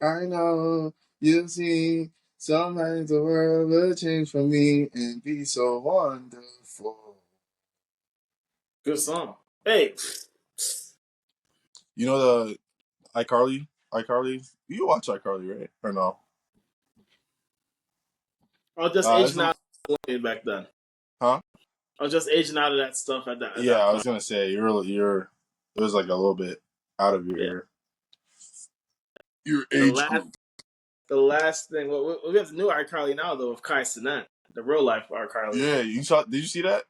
I know you'll see sometimes the world will change for me and be so wonderful. Good song. Hey, You know the iCarly? iCarly? You watch iCarly, right? Or no? I was just It's aging a, out back then. huh? I was just aging out of that stuff at Yeah, that I was point. gonna say you're it was like a little bit out of Yeah. your The age last group. the last thing. Well, we have the new iCarly now though with Kai Cenat, the real life iCarly. Yeah, you saw. Did you see that?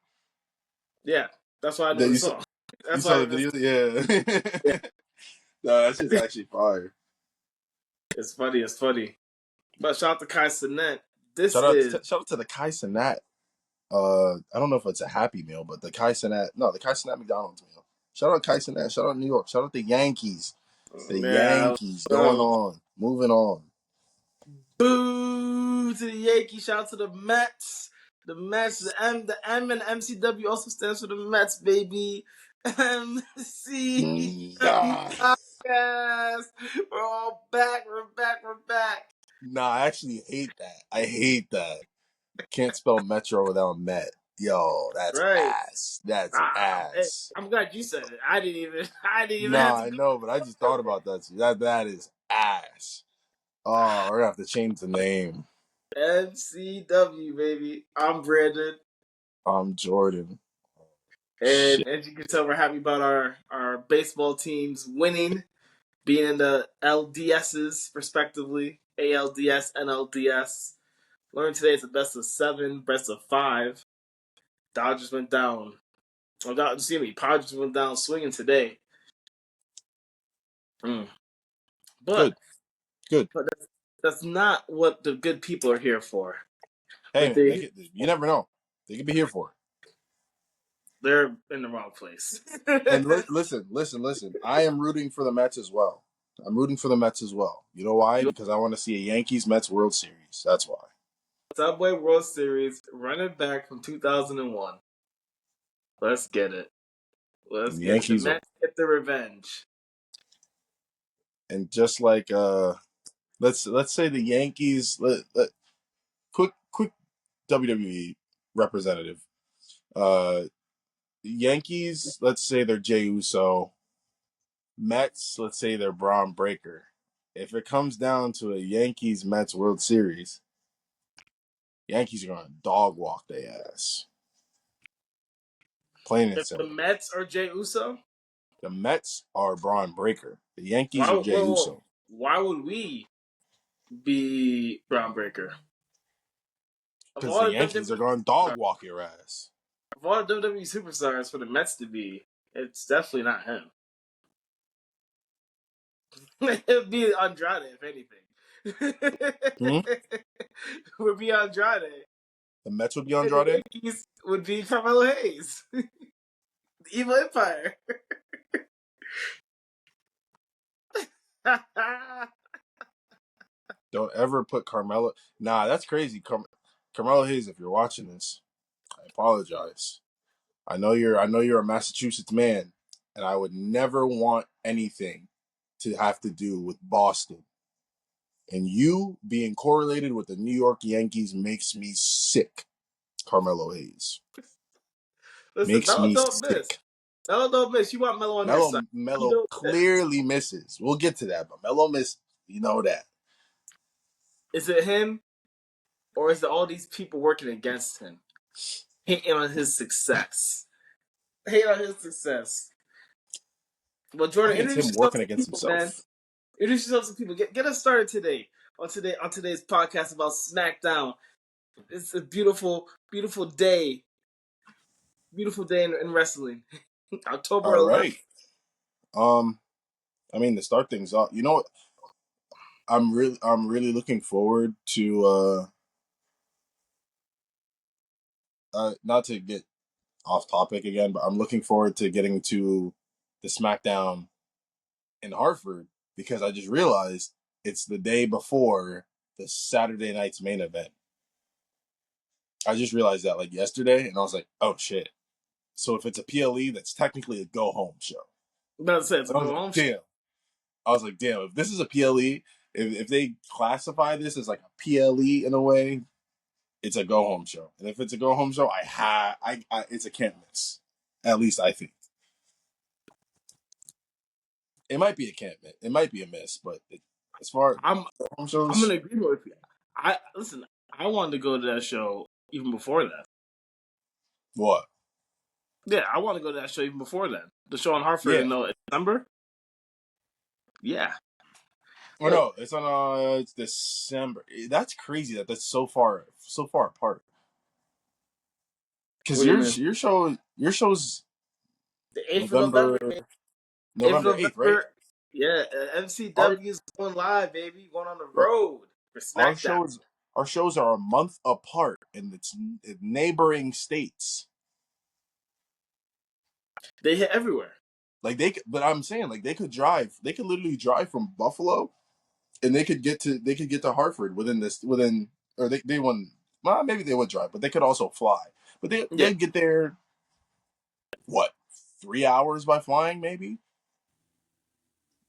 Yeah, that's why I know That the you saw. song. You That's saw why the that's video? Yeah. yeah. No, that shit's actually fire. It's funny. It's funny. But shout out to Kai Cenat. This Shout out, is shout out to the Kai Cenat. I don't know if it's a Happy Meal, but the Kai Cenat. No, the Kai Cenat McDonald's meal. Shout out Kai Cenat. Shout out New York. Shout out the Yankees. The yeah. Yankees going on, moving on. Boo to the Yankees. Shout out to the Mets. The Mets, the M and MCW also stands for the Mets, baby. MCW Nah, podcast. We're all back. We're back. We're back. nah, I actually hate that. I hate that. Can't spell Metro without Met. Yo, that's Right. ass. That's Hey, ass. I'm glad you said it. I didn't even. I didn't even have Nah, to I go know, but I just thought over it. about that. That is ass. Oh, we're gonna have to change the name. MCW, baby. I'm Brandon. I'm Jordan. And Shit. as you can tell, we're happy about our baseball teams winning, being in the LDSs, respectively. ALDS, NLDS. Learned today it's a best of 7, best of 5. Dodgers went down. Excuse me, Padres went down swinging today. Mm. But Good. Good. but that's not what the good people are here for. Hey, What man, they they could, you never know. They could be here for it. they're in the wrong place. And listen. I am rooting for the Mets as well. I'm rooting for the Mets as well. You know why? You Because I want to see a Yankees Mets World Series. That's why. Subway World Series running back from 2001. Let's get it. Let's And the get it. The Yankees are, Mets get the revenge. and just like let's say the Yankees. Quick WWE representative. Yankees. Let's say they're Jey Uso. Mets. Let's say they're Braun Breaker. If it comes down to a Yankees Mets World Series, Yankees are gonna dog walk their ass. Plain and If the simple. Mets are Jay Uso, The Mets are Braun Breaker. The Yankees why are would Jey Uso. why would we be groundbreaker? Of Because the all the Yankees are WWE going to dog walk your ass. of all the WWE superstars for the Mets to be, it's definitely not him. It'd be Andrade, if anything. Hmm? Would be Andrade. The Mets would be And the Andrade? Yankees would be Carmelo Hayes. The Evil Empire. Don't ever put Carmelo. Nah, that's crazy. Carmelo Hayes, if you're watching this, I apologize. I know you're a Massachusetts man, and I would never want anything to have to do with Boston. And you being correlated with the New York Yankees makes me sick, Carmelo Hayes. Listen, Makes Melo me don't miss. sick. Melo don't miss. You want Melo on your side. He Melo don't miss. clearly misses. We'll get to that, but Melo missed. You know that. Is it him or is it all these people working against him? Hating on his success. Hating on his success. Well, I Jordan, think it's introduce him yourself working to against people, man. himself. Introduce yourself to people. Get us started today. On today's podcast about Smackdown. It's a beautiful, beautiful day. Beautiful day in wrestling. October All 11th. right. Um, I mean to start things off. You know what? I'm really looking forward to not to get off topic again, but I'm looking forward to getting to the SmackDown in Hartford because I just realized it's the day before the Saturday night's main event. I just realized that like yesterday, and I was like, oh shit. So if it's a PLE, that's technically a go home show. I'm about to say it's a And I was go like, home show. damn. I was like, damn, if this is a PLE, if they classify this as like a PLE in a way, it's a go home show. And if it's a go home show, it's a can't miss. At least I think it might be a can't miss. It might be a miss, but as far as I'm home I'm in shows, agreement with you. I listen. I wanted to go to that show even before that. what? Yeah, I want to go to that show even before then. The show in Hartford Yeah. in December. Yeah. Or Look, no, it's on it's December. That's crazy that that's so far apart. Because what do you mean? your show's The 8th of November, man. November 8th of November 8th, right? November. Yeah, Our MCW is going live, baby. Going on the bro, road for our Smackdown. shows our shows are a month apart in its neighboring states. They hit everywhere. Like but I'm saying like they could literally drive from Buffalo and they could get to Hartford within or they wouldn't well maybe they would drive, but they could also fly. But Yeah. they'd get there what 3 hours by flying maybe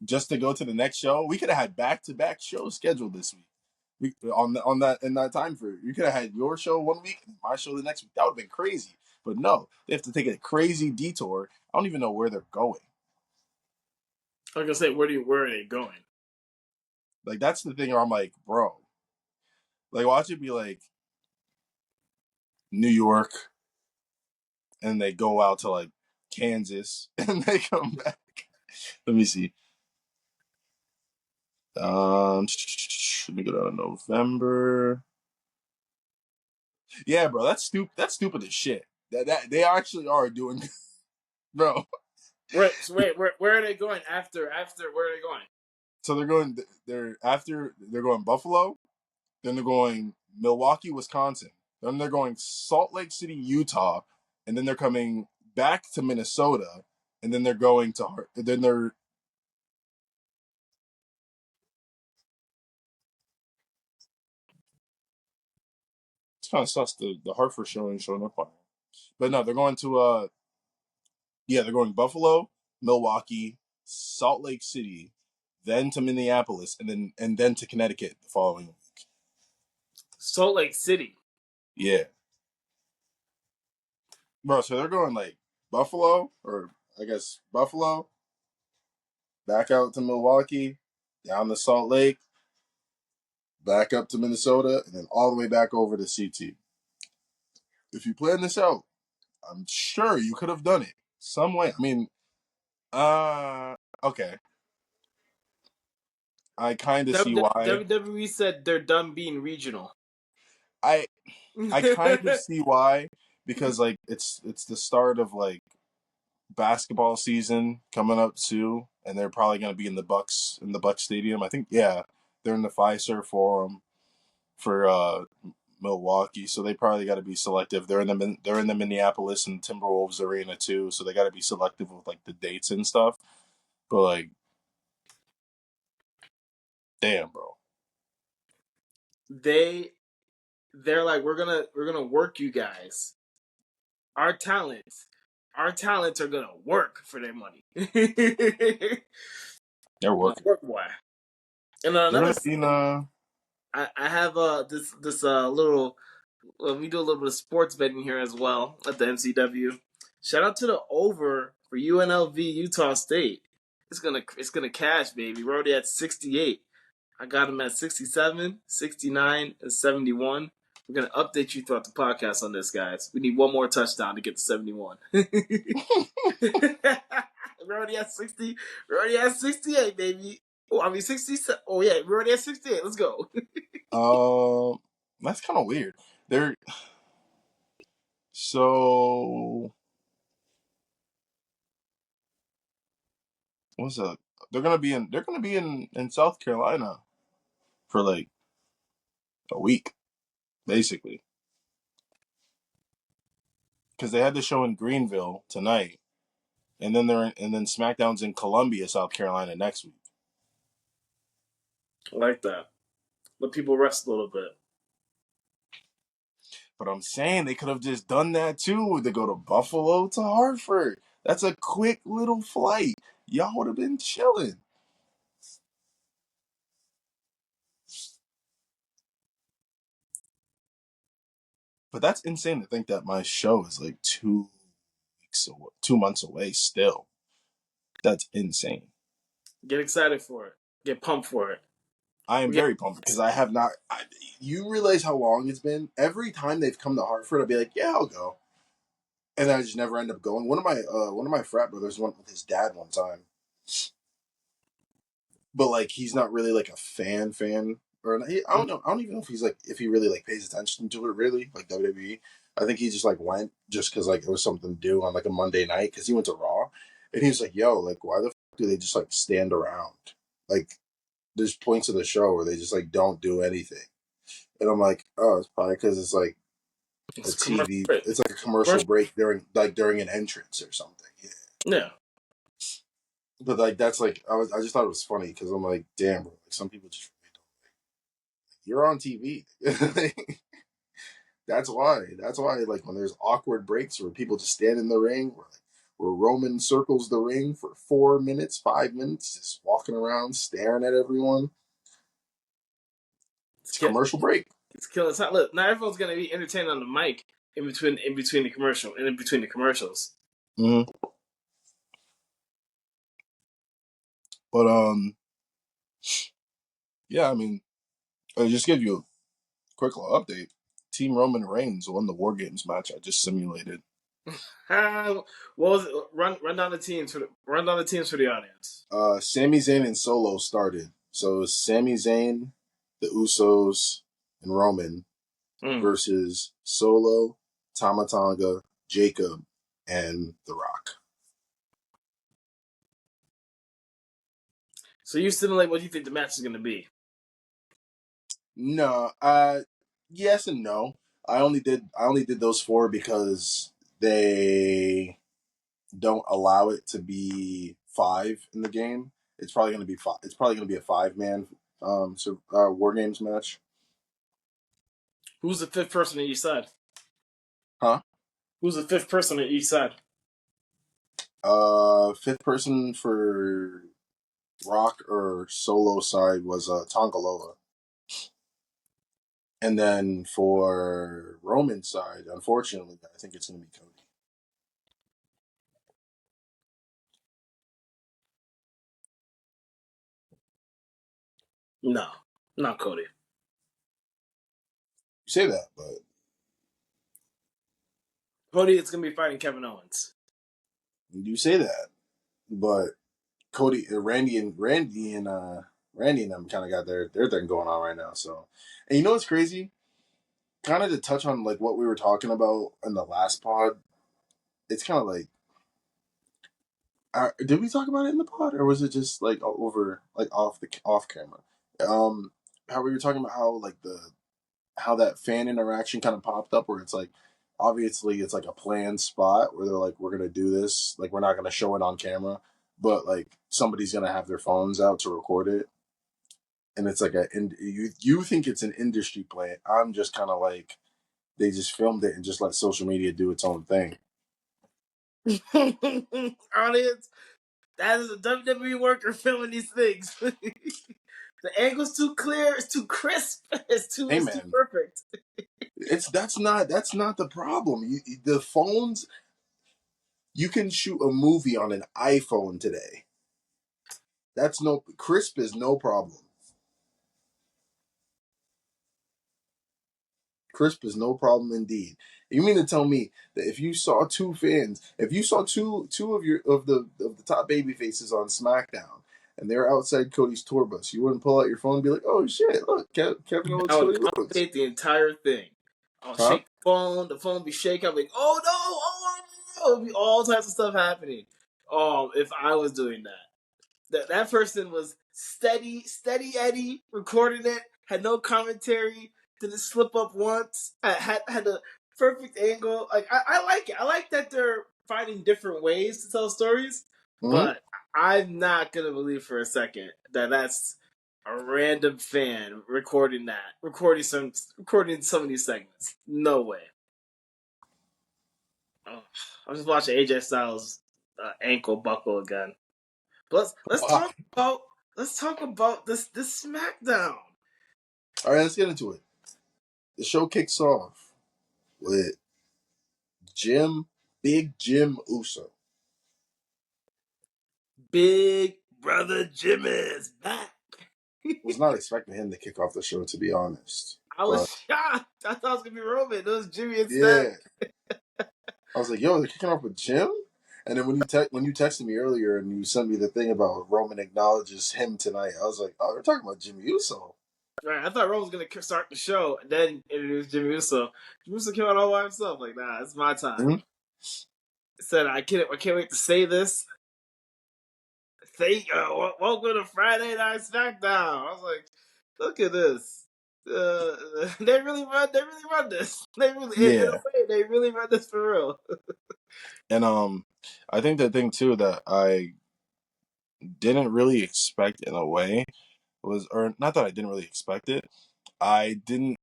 just to go to the next show. We could have had back to back shows scheduled this week. On that in that time frame, you could have had your show one week and my show the next week. That would have been crazy. But no, they have to take a crazy detour. I don't even know where they're going. Like I say, where are they going? Like that's the thing where I'm like, bro, like watch it be like New York, and they go out to like Kansas, and they come back. Let me see. Let me go down to November. Yeah, bro, that's stupid. That's stupid as shit. That they actually are doing, bro. Right. So where are they going after where are they going? So they're going Buffalo, then they're going Milwaukee, Wisconsin, then they're going Salt Lake City, Utah, and then they're coming back to Minnesota, and then they're going to then they're it's kind of sus the Hartford showing up on, but no, they're going to yeah, they're going Buffalo, Milwaukee, Salt Lake City, then to Minneapolis, and then to Connecticut the following week. Salt Lake City. Yeah, bro. So they're going like Buffalo, or I guess Buffalo, back out to Milwaukee, down to Salt Lake, back up to Minnesota, and then all the way back over to CT. If you plan this out, I'm sure you could have done it some way. I mean, okay. I kind of see why. WWE said they're done being regional. I I kind of see why because like it's the start of like basketball season coming up too, and they're probably going to be in the Bucks Stadium. I think yeah, they're in the Fiserv Forum for Milwaukee, so they probably got to be selective. They're in the Minneapolis and Timberwolves arena too, so they got to be selective with like the dates and stuff. But like, damn, bro. They're like we're gonna work you guys. Our talents, our talents are gonna work for their money. They're working. Work boy. And They're another gonna side, be in I have this little. We do a little bit of sports betting here as well at the MCW. Shout out to the over for UNLV Utah State. It's gonna cash, baby. We're already at 68. I got them at 67, 69, and 71. We're gonna update you throughout the podcast on this, guys. We need one more touchdown to get to 71. We're already at 60. We're already at 68, baby. Oh, I mean 67. Oh yeah, we're already at 68. Let's go. that's kind of weird. They're so what's up? They're gonna be in South Carolina for like a week, basically. Because they had the show in Greenville tonight, and then SmackDown's in Columbia, South Carolina next week. I like that. Let people rest a little bit. But I'm saying they could have just done that too. To go to Buffalo to Hartford. That's a quick little flight. Y'all would have been chilling. But that's insane to think that my show is like 2 weeks away, 2 months away still. That's insane. Get excited for it. Get pumped for it. I am We got very pumped because I have not. You realize how long it's been? Every time they've come to Hartford, I'll be like, "Yeah, I'll go," and I just never end up going. One of my frat brothers went with his dad one time, but like he's not really like a fan, or I don't know. I don't even know if he's like if he really like pays attention to it really like WWE. I think he just like went just because like it was something to do on like a Monday night because he went to Raw, and he was like, "Yo, like why the do they just like stand around? Like there's points of the show where they just like don't do anything." And I'm like, oh, it's probably because it's like a it's a commercial TV. break. It's like a commercial Commercial. break during an entrance or something. Yeah. Yeah. But like that's like I just thought it was funny because I'm like, damn, bro. Like some people just really don't. You're on TV. That's why. That's why. Like when there's awkward breaks where people just stand in the ring, where Roman circles the ring for 4 minutes, 5 minutes, just walking around staring at everyone. It's, It's a ki- commercial break. it's killing time. Look, not everyone's gonna be entertained on the mic in between the commercial and in between the commercials. Mm-hmm. But yeah. I mean, I'll just give you a quick little update. Team Roman Reigns won the War Games match I just simulated. What was it? Run down the teams for the audience. Sami Zayn and Solo started. So it was Sami Zayn, the Usos, and Roman Mm. versus Solo, Tama Tonga, Jacob, and The Rock. So you simulate what you think the match is gonna be. No, yes and no. I only did those four because they don't allow it to be five in the game. It's probably gonna be five. It's probably gonna be a 5-man War Games match. Who's the fifth person on each side? Huh? Who's the fifth person on each side? Fifth person for Rock or Solo side was Tongaloa, and then for Roman side, unfortunately, I think it's gonna be Cody. No, not Cody. You say that, but Cody is gonna be fighting Kevin Owens. you say that, but Cody, Randy and them kind of got their thing going on right now. So, and you know what's crazy? Kind of to touch on like what we were talking about in the last pod. It's kind of like, did we talk about it in the pod, or was it just like over like off camera? How we were talking about how that fan interaction kind of popped up, where it's like obviously it's like a planned spot where they're like, we're gonna do this, like we're not gonna show it on camera, but like somebody's gonna have their phones out to record it, and it's like you think it's an industry play. I'm just kind of like they just filmed it and just let social media do its own thing. Audience, that is a WWE worker filming these things. The angle's too clear. It's too crisp. Hey It's too man, perfect. that's not the problem. The phones, you can shoot a movie on an iPhone today. That's no crisp is no problem. Crisp is no problem indeed. You mean to tell me that if you saw if you saw two of the top baby faces on SmackDown, and they're outside Cody's tour bus, you wouldn't pull out your phone and be like, "Oh shit, look, Kevin Owens, I would Cody Rhodes." commentate the entire thing. I'll Huh? shake the phone be shaking. I'm like, oh no, oh no, it'll be all types of stuff happening. If I was doing that person was steady Eddie, recording it, had no commentary, didn't slip up once, had a perfect angle. Like I like it. I like that they're finding different ways to tell stories, Mm-hmm. but I'm not gonna believe for a second that that's a random fan recording some of these segments. No way. Oh, I'm just watching AJ Styles ankle buckle again. But let's Wow. talk about this SmackDown. All right, let's get into it. The show kicks off. with Big Jim Uso. Big brother Jimmy is back. Was not expecting him to kick off the show, to be honest. I was But shocked. I thought it was gonna be Roman. It was Jimmy instead. yeah, I was like, "Yo, they're kicking off with Jim." And then when you texted me earlier and you sent me the thing about Roman acknowledges him tonight, I was like, "Oh, they're talking about Jimmy Uso." Right, I thought Roman was gonna start the show and then introduce Jimmy Uso. Jimmy Uso came out all by himself. Like, nah, it's my time. Mm-hmm. Said I can't wait to say this. Welcome to Friday Night Smackdown. I was like, look at this. They really run this. They really, in a Yeah, way, they really run this for real. and I think the thing too that I didn't really expect in a way was, or not that I didn't really expect it. I didn't.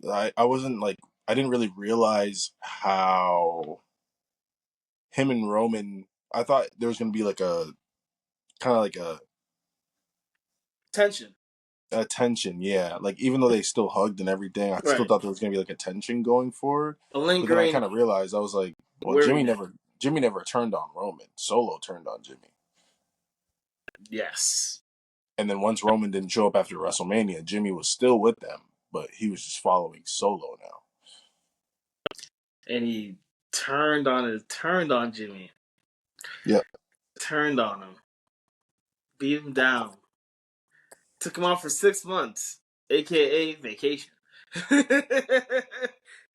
I wasn't like. I didn't really realize how him and Roman. I thought there was gonna be like a kind of like Tension, a tension, yeah. Like even though they still hugged and everything, I still right? thought there was gonna be like a tension going forward. A But then I lingering kind of realized I was like, well, weariness. Jimmy never turned on Roman. Solo turned on Jimmy. Yes, And then once Roman didn't show up after WrestleMania, Jimmy was still with them, but he was just following Solo now. and he turned on Jimmy. Yep. Turned on him, beat him down, took him off for 6 months, aka vacation,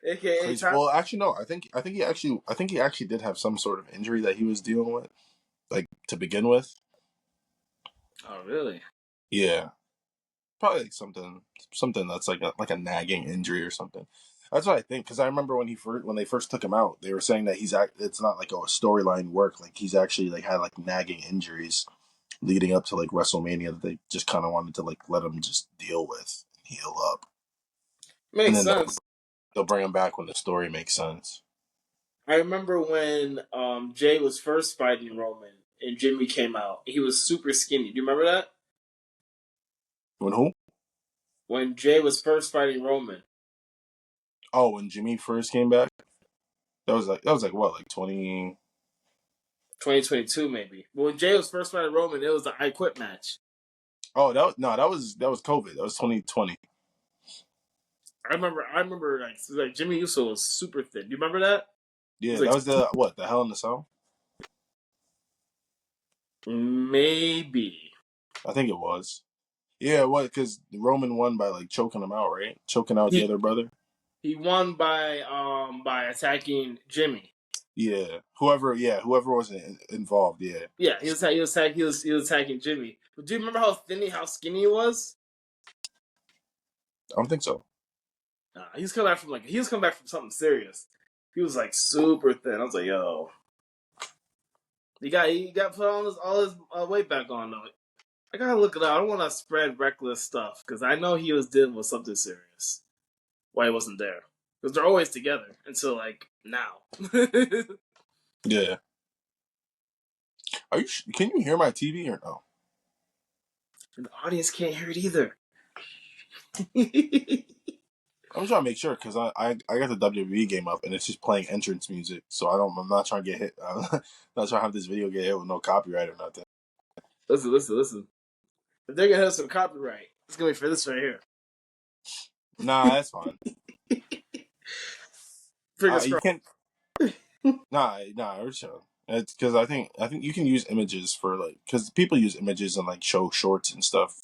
aka Crazy. time. Well, actually, no. I think he actually did have some sort of injury that he was dealing with, like to begin with. Oh, really? Yeah, probably like something that's like a nagging injury or something. That's what I think, because I remember when they first took him out, they were saying that it's not like a storyline work. Like he's actually like had like nagging injuries leading up to like WrestleMania that they just kind of wanted to like let him just deal with, heal up, and Makes then sense. they'll bring him back when the story makes sense. I remember when Jay was first fighting Roman and Jimmy came out. He was super skinny. Do you remember that? When who? When Jay was first fighting Roman, Oh, when Jimmy first came back, that was like what, like 20. 2022 maybe. But when Jay was first fighting Roman, it was the I Quit match. Oh, that was COVID. That was 2020. I remember like Jimmy Uso was super thin. Do you remember that? It was Yeah, like that was the Hell in the Cell. maybe. I think it was. Yeah, what? Because Roman won by like choking him out, right? Choking out the He other brother. he won by attacking Jimmy. Whoever was involved. Yeah, Yeah, he was attacking Jimmy. But do you remember how skinny he was? I don't think so. He was coming back from something serious. He was like super thin. I was like, yo, he got put all his weight back on though. I gotta look it up. I don't want to spread reckless stuff because I know he was dealing with something serious. Why he wasn't there? Because they're always together until like now. The Yeah. Can you hear my TV or no? audience can't hear it either. I'm trying to make sure because I got the WWE game up and it's just playing entrance music, so I'm not trying to get hit. I'm not trying to have this video get hit with no copyright or nothing. Listen. If they're gonna have some copyright, it's gonna be for this right here. Nah, that's fine. Fingers You crossed. can't. Nah, we're chill. It's because I think you can use images for like because people use images and like show shorts and stuff,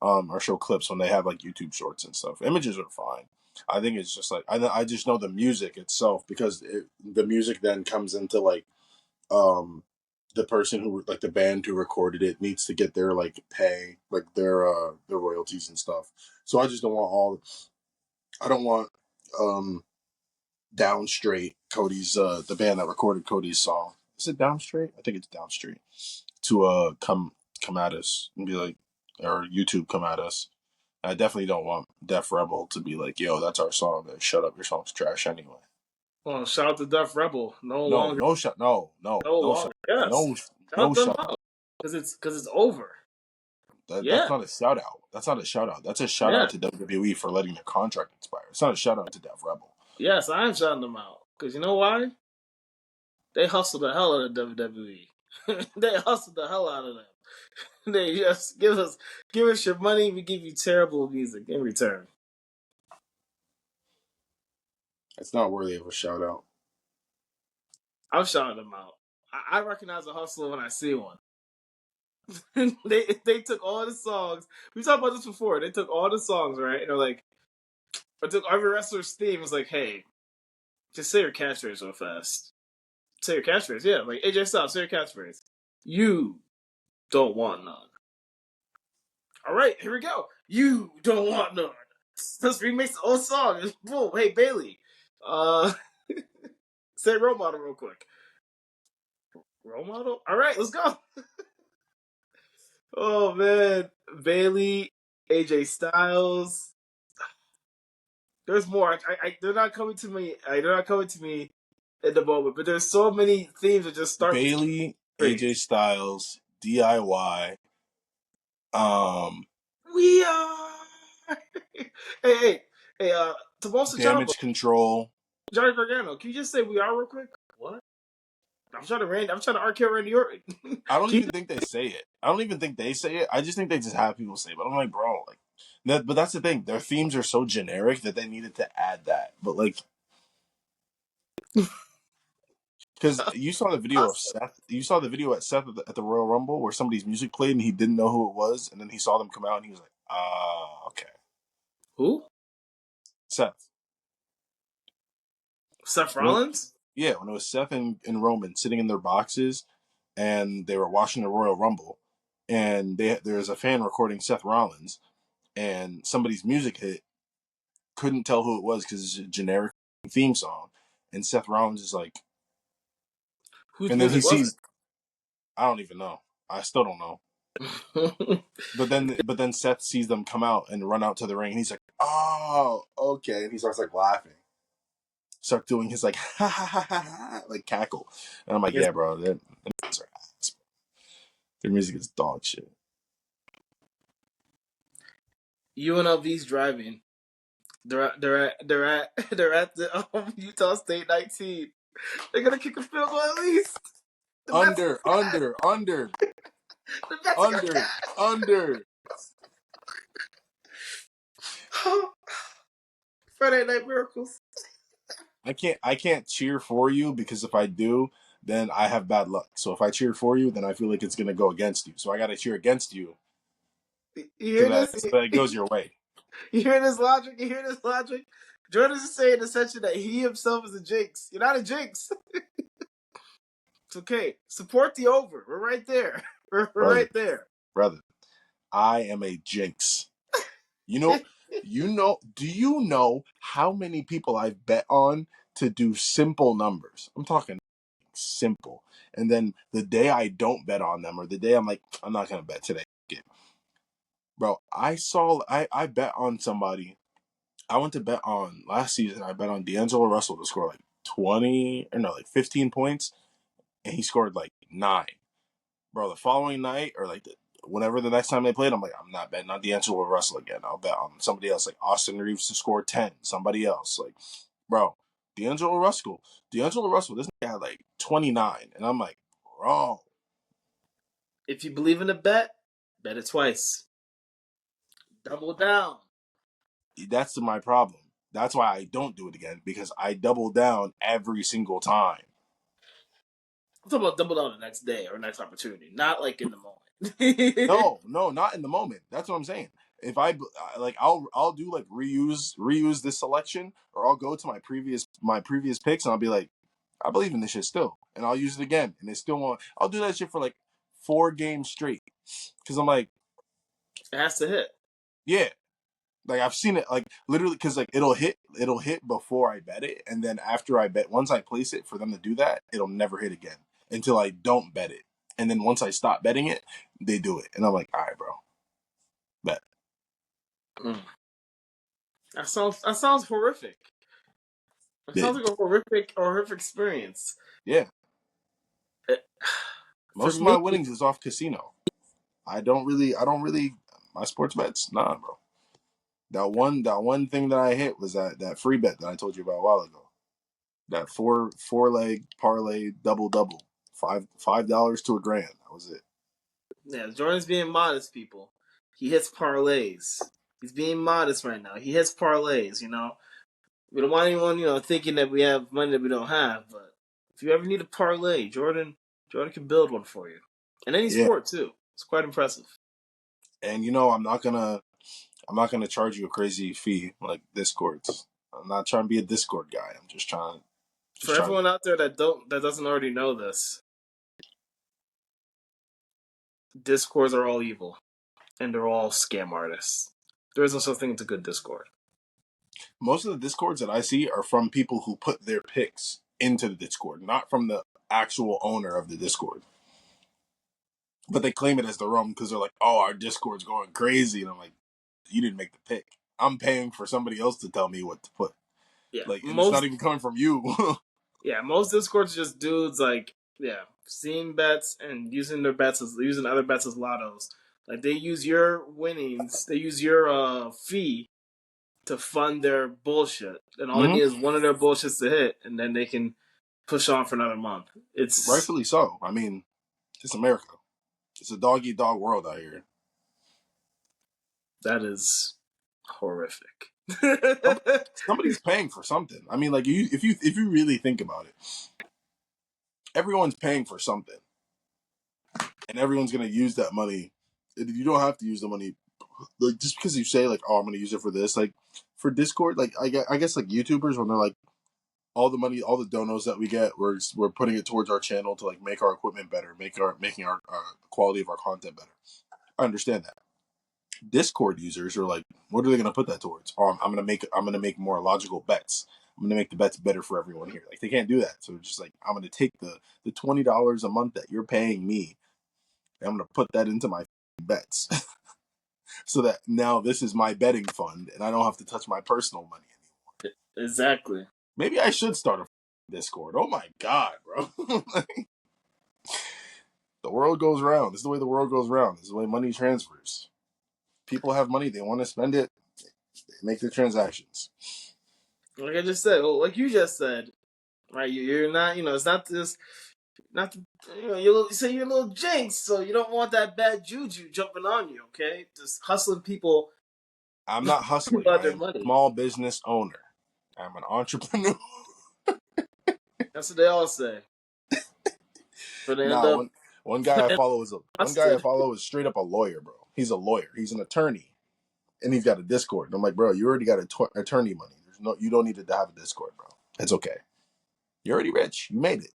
or show clips when they have like YouTube shorts and stuff. Images are fine. I think it's just like I just know the music itself because the music then comes into like the person who like the band who recorded it needs to get their like pay like their royalties and stuff. So I just don't want I don't want Down Straight, Cody's the band that recorded Cody's song. Is it Down Straight? I think it's Down Straight. To come at us and be like, or YouTube come at us. I definitely don't want Def Rebel to be like, yo, that's our song. Then shut up, your song's trash anyway. Well, shout out to Def Rebel. No No, longer. no shut, no, no, No no longer. shut, Yes. no, no Shout them shut out. out because it's over. That's Yeah. not a shout out. That's not a shout out. That's a shout Yeah. out to WWE for letting their contract expire. It's not a shout out to Def Rebel. Yes, I am shouting them out because you know why? They hustle the hell out of WWE. They hustle the hell out of them. They just give us your money. We give you terrible music in return. It's not worthy of a shout out. I'm shouting them out. I recognize a hustler when I see one. They took all the songs. We talked about this before. They took all the songs, right? And they're like, I took every wrestler's theme. Was like, hey, just say your catchphrase real fast. Say your catchphrase, yeah. Like AJ Styles, say your catchphrase. You don't want none. All right, here we go. You don't want none. Let's remix the old song. Boom. Hey Bailey, uh, say role model real quick. Role model. All right, let's go. Oh man, Bailey, AJ Styles. There's more. They're not coming to me. They're not coming to me in the moment. But there's so many themes that just start with the Bailey, AJ phrase. Styles, DIY. We are. Hey. Tommaso Ciampa, Damage Control. Johnny Gargano. Can you just say we are real quick? What? I'm trying to RKO Randy Orton. I don't Can even think they say it. I don't even think they say it. I just think they just have people say it. But I'm like, bro, like that. But that's the thing. Their themes are so generic that they needed to add that. But like, because you saw the video of Seth. You saw the video at Seth at the Royal Rumble where somebody's music played and he didn't know who it was, and then he saw them come out and he was like, okay, Who? Seth. Seth When, Rollins? yeah, when it was Seth and Roman sitting in their boxes and they were watching the Royal Rumble, and there was a fan recording Seth Rollins, and somebody's music hit, couldn't tell who it was because it's a generic theme song, and Seth Rollins is like, Whose and then he music was sees, I don't even know, I still don't know, it? but then Seth sees them come out and run out to the ring, and he's like, oh, okay, and he starts like laughing, start doing his like ha ha ha ha, ha like cackle, and I'm like, Yes. yeah, bro, their music is dog shit. UNLV's driving. They're at the Utah State 19. They're gonna kick a field goal at least. The Mets Under, under, under, the Mets are gonna under, under. catch. Friday Night Miracles. I can't cheer for you because if I do, then I have bad luck. So if I cheer for you, then I feel like it's gonna go against you. So I gotta cheer against you You so hear that this? so that it goes your way. You hear this logic? You hear this logic? Jordan is saying essentially that he himself is a jinx. You're not a jinx. It's okay. Support the over. We're right there. We're Brother, right there. brother, I am a jinx. You know, do you know how many people I've bet on to do simple numbers? I'm talking simple. And then the day I don't bet on them, or the day I'm like, I'm not gonna bet today. Bro, I bet on somebody. I went to bet on last season. I bet on D'Angelo Russell to score like 20 or no, like 15 points, and he scored like 9. Bro, the following night or like whenever the next time they played, I'm like, I'm not betting on D'Angelo Russell again. I'll bet on somebody else, like Austin Reeves to score 10. Somebody else, like, bro, D'Angelo Russell. This guy had like 29, and I'm like, bro, If you believe in a bet it twice. Double down. that's my problem. That's why I don't do it again because I double down every single time. I'm talking about double down the next day or next opportunity, not like in the moment. No, not in the moment. That's what I'm saying. If I like, I'll do like reuse this selection, or I'll go to my previous picks and I'll be like, I believe in this shit still, and I'll use it again, and it still won't. I'll do that shit for like 4 games straight, because I'm like, It has to hit. yeah, like I've seen it like literally, because like it'll hit before I bet it, and then after I bet, once I place it for them to do that, it'll never hit again until I don't bet it, and then once I stop betting it, they do it, and I'm like, all right, bro, bet. Mm. That sounds horrific. It Yeah, sounds like a horrific experience. yeah. It- for Most of my me, winnings is off casino. I don't really my sports bets, nah, bro. That one thing that I hit was that free bet that I told you about a while ago. That four leg parlay double. $5 to $1,000. That was it. Yeah, Jordan's being modest, people. He hits parlays. He's being modest right now. He hits parlays. We don't want anyone thinking that we have money that we don't have. But if you ever need a parlay, Jordan can build one for you. In any Yeah. sport too. It's quite impressive. And I'm not gonna charge you a crazy fee like Discords. I'm not trying to be a Discord guy. I'm For just trying to. everyone out there that doesn't already know this, Discords are all evil, and they're all scam artists. There is no such thing as a good Discord. Most of the Discords that I see are from people who put their picks into the Discord, not from the actual owner of the Discord. But they claim it as their own because they're like, "Oh, our Discord's going crazy," and I'm like, "You didn't make the pick. I'm paying for somebody else to tell me what to put. Yeah, Like, and it's not even coming from you." most Discords are just dudes seeing bets and using using other bets as lottos. Like they use your winnings, they use your fee to fund their bullshit, and all they Mm-hmm. need is one of their bullshits to hit, and then they can push on for another month. It's Rightfully so. I mean, it's America. It's a dog eat dog world out here. that is horrific. Somebody's paying for something. I mean, like if you really think about it, everyone's paying for something, and everyone's gonna use that money. You don't have to use the money, like just because you say like, "Oh, I'm gonna use it for this." Like for Discord, like I guess like YouTubers when they're like, all the money, all the donos that we get, we're putting it towards our channel to like make our equipment better, making our quality of our content better. I understand that. Discord users are like, what are they going to put that towards? Oh, I'm gonna make more logical bets. I'm gonna make the bets better for everyone here. Like they can't do that, so it's just like I'm gonna take the $20 a month that you're paying me, and I'm gonna put that into my bets, so that now this is my betting fund, and I don't have to touch my personal money anymore. Exactly. Maybe I should start a Discord. Oh my god, bro! The world goes round. This is the way the world goes round. This is the way money transfers. People have money, they want to spend it, they make their transactions. Like I just said, like you just said, right? You're not, it's not this, not, you say you're a little jinx, so you don't want that bad juju jumping on you, okay? Just hustling people I'm not hustling. about I their am a money. small business owner. I'm an entrepreneur. That's what they all say. But they end Nah, up one guy I follow busted. is straight up a lawyer, bro. He's a lawyer. He's an attorney, and he's got a Discord. And I'm like, bro, you already got attorney money. You don't need to have a Discord, bro. It's okay. You're already rich. You made it.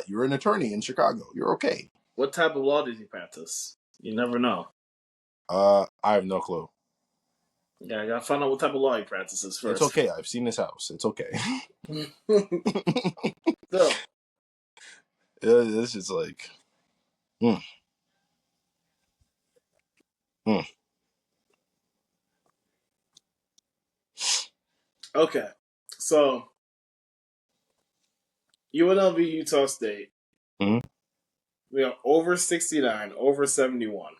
You're an attorney in Chicago. You're okay. What type of law did he practice? You never know. I have no clue. Yeah, I gotta find out what type of law he practices It's first. okay. I've seen this house. It's okay. So, This is like, mm, mm. okay. So, UNLV Utah State. Mm. We are over 69, over 71.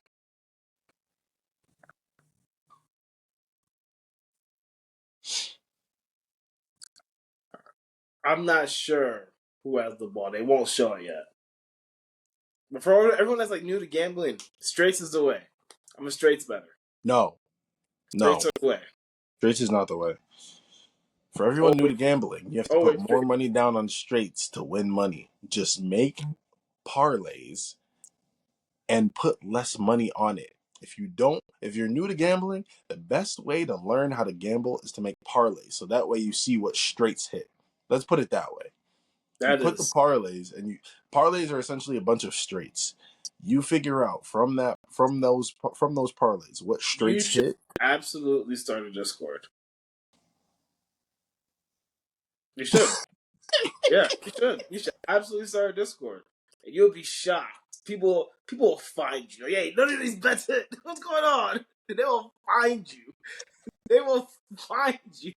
I'm not sure who has the ball. They won't show it yet. But for everyone that's like new to gambling, straights is the way. I'm a straights better. No, Straights no, are the way. straights is not the way. For everyone new Always, to gambling, you have to put always more straight. money down on straights to win money. Just make parlays and put less money on it. If you're new to gambling, the best way to learn how to gamble is to make parlays. So that way you see what straights hit. Let's put it that way. You That put the is parlays, and parlays are essentially a bunch of straights. You figure out from those parlays what you straights should hit. absolutely start a Discord. You should. Yeah, you should. You should absolutely start a Discord. And you'll be shocked. People will find you. Hey, none of these bets hit. What's going on? And they will find you. They will find you.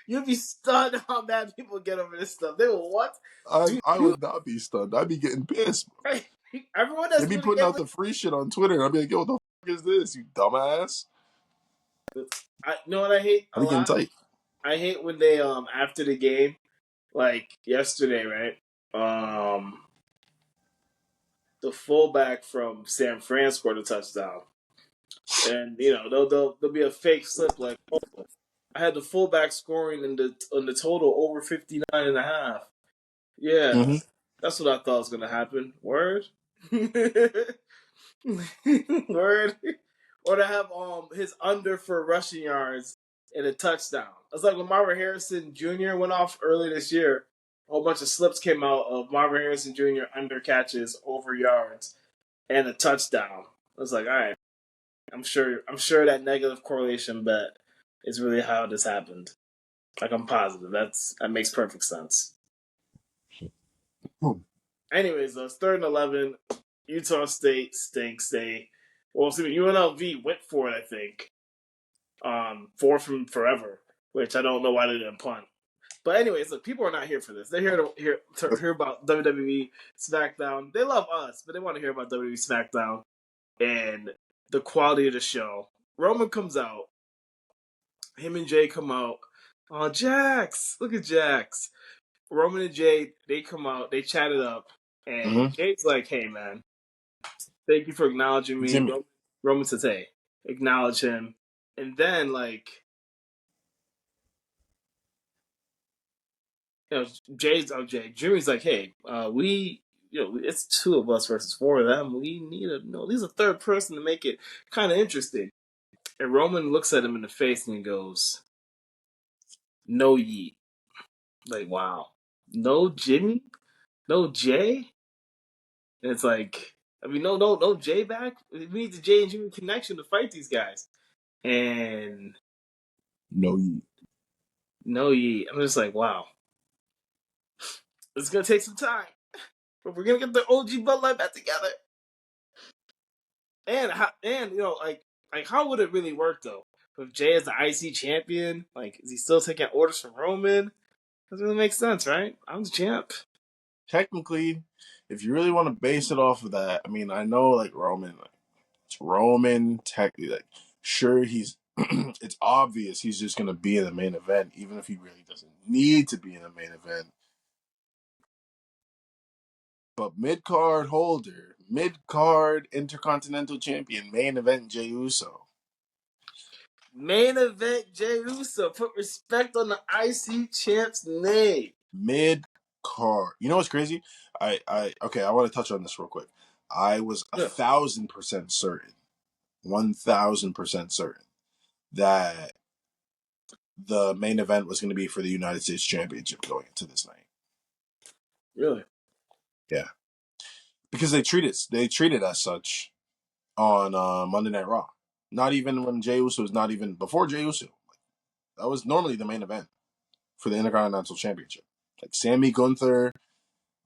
You'll be stunned how bad people get over this stuff. They will what? I You would not be stunned. I'd be getting pissed. everyone They that's be new to putting out gambling. the free shit on Twitter, and I'd be like, "Yo, what the fuck is this, you dumbass?" You know what I hate I'll a be getting lot? tight. I hate when they after the game, like yesterday, right? The fullback from San Fran scored a touchdown, and there'll be a fake slip like, oh, I had the fullback scoring in the total over 59.5. Yeah, Mm-hmm. that's what I thought was gonna happen. Word, word, or to have his under for rushing yards and a touchdown. It's like when Marvin Harrison Jr. went off early this year. A whole bunch of slips came out of Marvin Harrison Jr. under catches over yards and a touchdown. I was like, all right, I'm sure that negative correlation bet is really how this happened. Like I'm positive. That makes perfect sense. Hmm. Anyways, though, it's 3rd and 11. Utah State stinks. UNLV went for it, I think. Four from forever, which I don't know why they didn't punt. But anyways, look, people are not here for this. They're here to hear about WWE SmackDown. They love us, but they want to hear about WWE SmackDown and the quality of the show. Roman comes out. Him and Jay come out. Oh, Jax! Look at Jax. Roman and Jay, they come out. They chat it up, and Mm-hmm. Jay's like, "Hey, man, thank you for acknowledging me." Jimmy. Roman says, "Hey, acknowledge him," and then Jimmy's like, "Hey, it's two of us versus four of them. We need at least a third person to make it kind of interesting." And Roman looks at him in the face and he goes, "No yeet." Like, wow. No Jimmy? No Jay? And it's like, I mean, no Jay back? We need the Jay and Jimmy connection to fight these guys. And No, you. no yeet. I'm just like, wow. It's going to take some time. But we're going to get the OG Bloodline back together. And like how would it really work though? With Jay as the IC champion, like is he still taking orders from Roman? Doesn't really make sense, right? I'm the champ. Technically, if you really want to base it off of that, I mean, I know like Roman, like, it's Roman. Technically, like sure he's. It's obvious he's just gonna be in the main event, even if he really doesn't need to be in the main event. But mid card holder, mid card intercontinental champion, main event Jey Uso. Main event Jey Uso. Put respect on the IC champ's name. Mid card. You know what's crazy? Okay, I want to touch on this real quick. I was Yeah. 1,000% certain, 1,000% certain that the main event was going to be for the United States Championship going into this night. Really? Yeah, because they treated as such on Monday Night Raw. Not even when Jey Uso was not even before Jey Uso. That was normally the main event for the Intercontinental Championship. Like Sammy Gunther,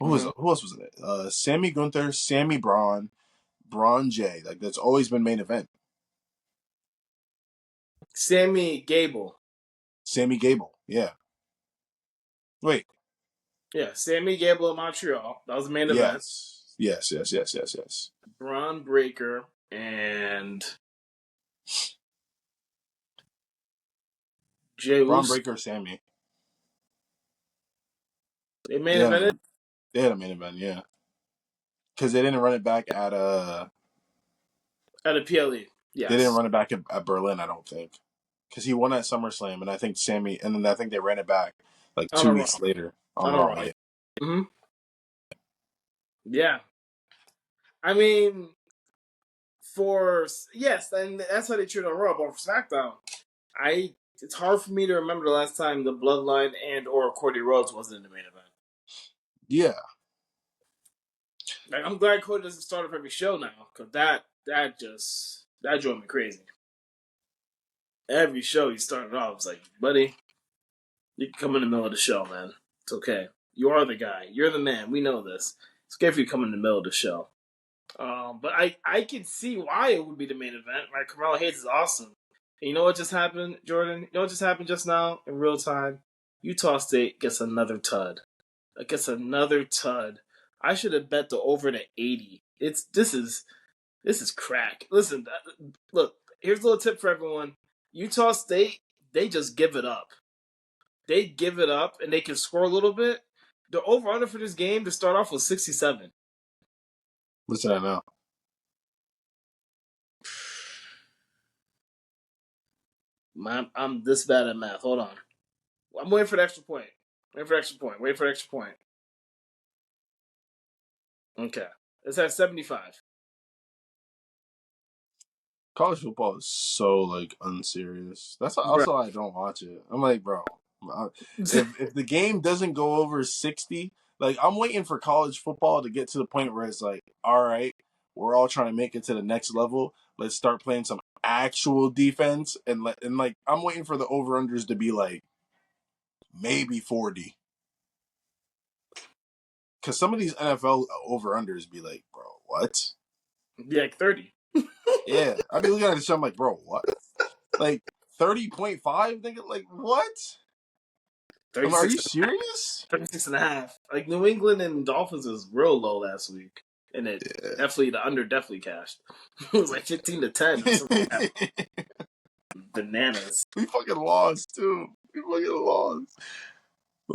Mm-hmm. who else was in it? Sammy Gunther, Sammy Braun, Braun Jay. Like that's always been main event. Sammy Gable. Sammy Gable, yeah. Wait, Yeah, Sammy Gable in Montreal. That was the main event. yes. Braun Breaker and Jey Braun Uso. Breaker, Sammy. They main They had a evented main, they had a main event, yeah. Because they didn't run it back at at a PLE. they didn't Yes. run it back at Berlin, I don't think. Because he won at SummerSlam, and I think Sammy, and then I think they ran it back like On two a Raw. weeks later on On a Raw. Raw. Yeah, Mm-hmm. Yeah. I mean, yes, and that's how they treat on Raw, but for SmackDown, it's hard for me to remember the last time the Bloodline and or Cody Rhodes wasn't in the main event. yeah. Like I'm glad Cody doesn't start up every show now, because that drove me crazy. Every show he started off, I was like, buddy, you can come in the middle of the show, man. It's okay. You are the guy. You're the man. We know this. It's okay if you come in the middle of the show. But I can see why it would be the main event. Right? Carmelo Hayes is awesome. And you know what just happened, Jordan? You know what just happened just now in real time? Utah State gets another tud. It gets another tud. I should have bet the over to 80. This is crack. Listen, look. Here's a little tip for everyone. Utah State, they just give it up. They give it up and they can score a little bit. The over under for this game to start off was 67. Listen, I know. Man, I'm this bad at math. Hold on. I'm waiting for the extra point. Wait for the extra point. Wait for the extra point. Okay. It's at 75. College football is so like unserious. That's Bro. also why I don't watch it. I'm like, bro, if the game doesn't go over 60, like I'm waiting for college football to get to the point where it's like, all right, we're all trying to make it to the next level. Let's start playing some actual defense and like I'm waiting for the over unders to be like maybe 40. Because some of these NFL over unders be like, bro, what? Be like 30. Yeah, I be looking at this, I'm like, bro, what? Like 30.5? Thinking like, what? I'm like, are 36, you serious? 36 and a half. Like New England and Dolphins was real low last week. And it definitely, the under definitely cashed. It was like 15 to 10 or something like that. Bananas. We fucking lost too. We fucking lost.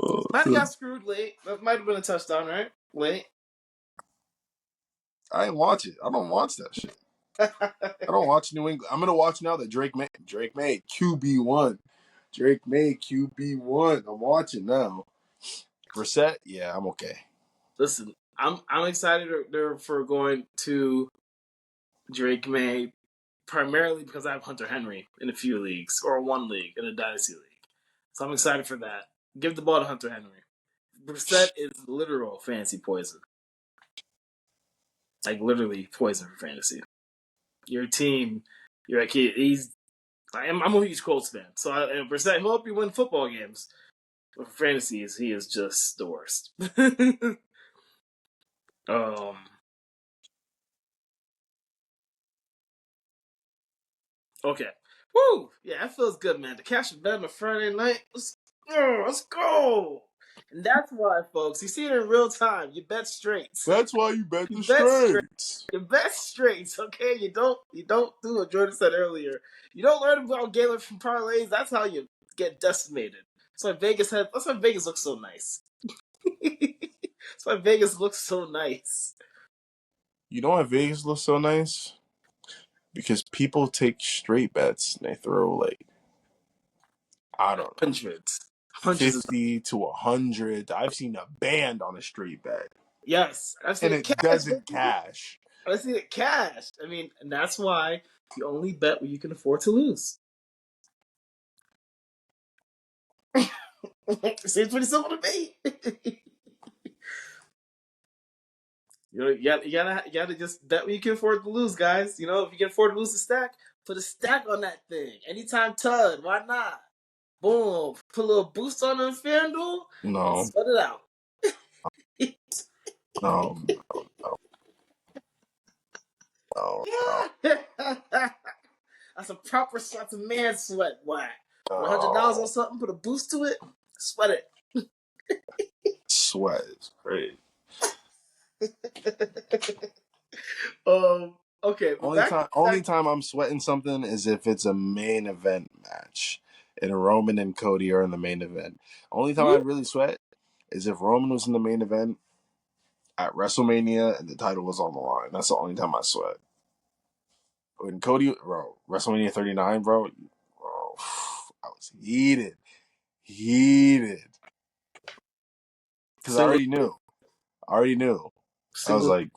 Oh, Might have got screwed late. That might have been a touchdown, right? Late. I ain't watch it. I don't watch that shit. I don't watch New England. I'm gonna watch now that Drake made QB1. Drake made QB1. I'm watching now. Brissett, yeah, I'm okay. Listen, I'm excited for going to Drake May primarily because I have Hunter Henry in a few leagues or one league in a dynasty league. So I'm excited for that. Give the ball to Hunter Henry. Brissett is literal fantasy poison. Like literally poison for fantasy. Your team, you're like he's. I'm a huge Colts fan, so Brissett he'll help you win football games. But for fantasy, he is just the worst. um. Okay. Woo! Yeah, that feels good, man. To cash a bet on a Friday night. Let's go. And that's why, folks, you see it in real time. You bet straights. That's why you bet You the bet straight. straights. You bet straights, okay? You don't do what Jordan said earlier. You don't learn about Galen from parlays. That's how you get decimated. That's why Vegas looks so nice. That's why Vegas looks so nice. You know why Vegas looks so nice? Because people take straight bets and they throw like, I don't know, Hundreds. Hundreds of 50 to 100. I've seen a band on a straight bet. yes. I've seen And it it cash, doesn't baby. cash. I see it cash. I mean, and that's why you only bet what you can afford to lose. Seems pretty simple to me. You gotta just bet what you can afford to lose, guys. You know, if you can afford to lose a stack, put a stack on that thing. Anytime Tud, why not? Boom, put a little boost on them FanDuel and No, sweat it out. no, no, no, no, That's a proper that's a man sweat. Why? Put $100 on no. something, put a boost to it, sweat it. Sweat is great. Okay, but Only back time, only time I'm sweating something is if it's a main event match, and Roman and Cody are in the main event. Only time I who? really sweat is if Roman was in the main event at WrestleMania and the title was on the line. That's the only time I sweat. When Cody, bro, WrestleMania 39, bro, I was heated, because I Single, already knew. I already knew. I was single. like,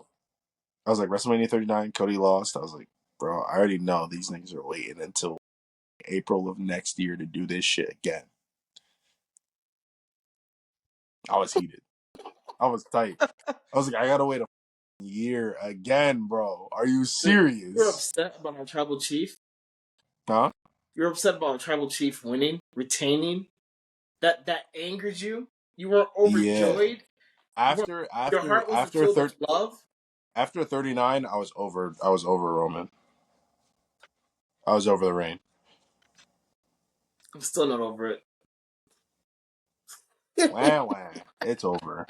WrestleMania 39, Cody lost. I was like, bro, I already know these niggas are waiting until April of next year to do this shit again. I was heated. I was tight. I was like, I gotta wait a year again, bro. Are you You're serious? upset about our tribal chief. Huh? You're upset about our tribal chief winning, retaining. That angered you. You were Yeah. overjoyed. You were, After your after heart wasn't after filled thir- with love. after 39, I was over Roman. I was over the reign. I'm still not over it. Wah wah. It's over.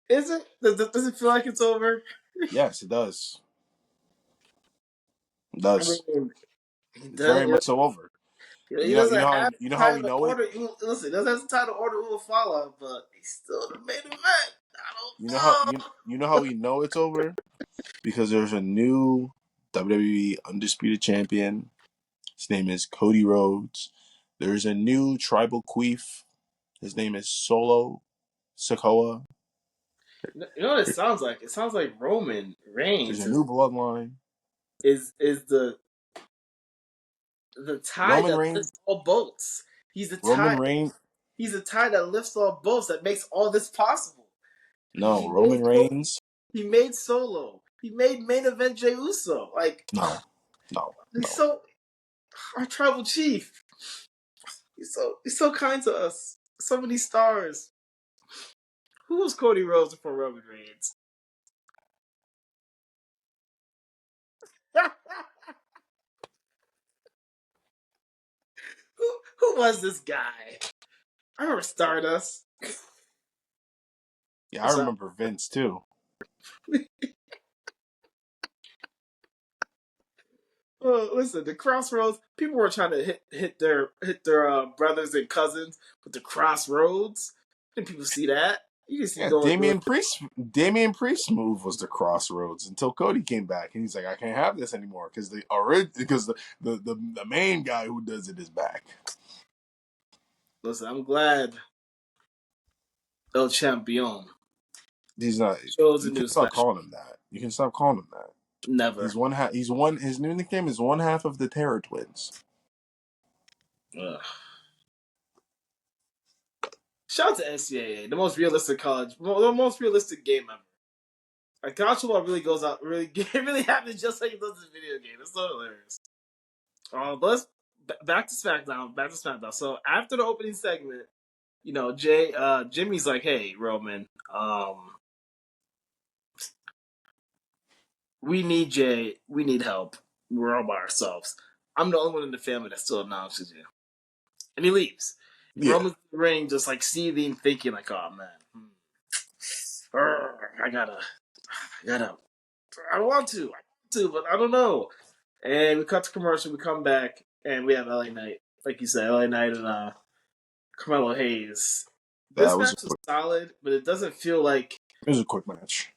Is it? Does it feel like it's over? Yes, it does. It I does. mean, He It's very does. much so over. He doesn't have You know how time we to know it. order. Listen, he doesn't have time to order who will follow, but he's still the main event. I You know how don't know. you know how we know it's over because there's a new WWE Undisputed Champion. His name is Cody Rhodes. There's a new tribal queef. His name is Solo Sikoa. You know what it sounds like? It sounds like Roman There's Reigns a new bloodline. is the tide Roman that Reigns. lifts all boats. He's the Roman tide. Reigns. He's the tide that lifts all boats that makes all this possible. No, He made Roman Reigns. he made Solo. He made main event Jey Uso. Like No, no, he's no. so our tribal chief. He's so kind to us. So many stars. Who was Cody Rhodes before Roman Reigns? who was this guy? I remember Stardust. Yeah, I'm I sorry. remember Vince too. Listen, the Crossroads. People were trying to hit their brothers and cousins with the Crossroads. Didn't people see that? You just see Yeah, going through it. Damian Priest's move was the crossroads until Cody came back and he's like, I can't have this anymore because the main guy who does it is back. Listen, I'm glad El Champion He's not. chose a You can new stop special. calling him that. You can stop calling him that. Never. He's one half. He's one. His new nickname is one half of the Terror Twins. Ugh. Shout out to NCAA, the most realistic the most realistic game ever. Like college football really goes out, it really happens just like it does in video game. It's so hilarious. But let's back to SmackDown. Back to SmackDown. So after the opening segment, Jimmy's like, "Hey, Roman, we need Jay. We need help. We're all by ourselves. I'm the only one in the family that still acknowledges you." And he leaves. Yeah, Roman's in the ring, just like seething, thinking like, "Oh man, I gotta, I don't want to, but I don't know." And we cut to commercial. We come back, and we have LA Knight, like you said, LA Knight and Carmelo Hayes. that This was match was solid, but it doesn't feel like it was a quick match.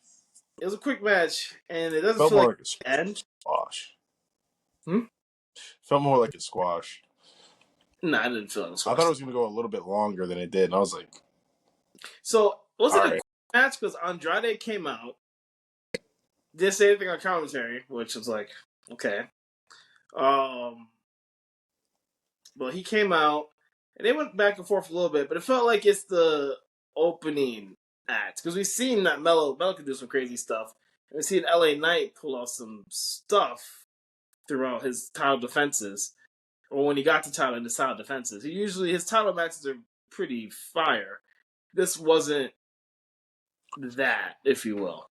it was a quick match, and it doesn't Felt feel more like like a the end. squash. Hmm? Felt more like a squash. No, I didn't feel like it was I thought it squash. was going to go a little bit longer than it did, and I was like, So was all it a right. quick match? Because Andrade came out, didn't say anything on commentary, which was like, okay. But he came out, and they went back and forth a little bit, but it felt like it's the opening act because we've seen that Melo could do some crazy stuff, and we've seen LA Knight pull off some stuff throughout his title defenses, or when he got to title in his title defenses. His title matches are pretty fire. This wasn't that, if you will.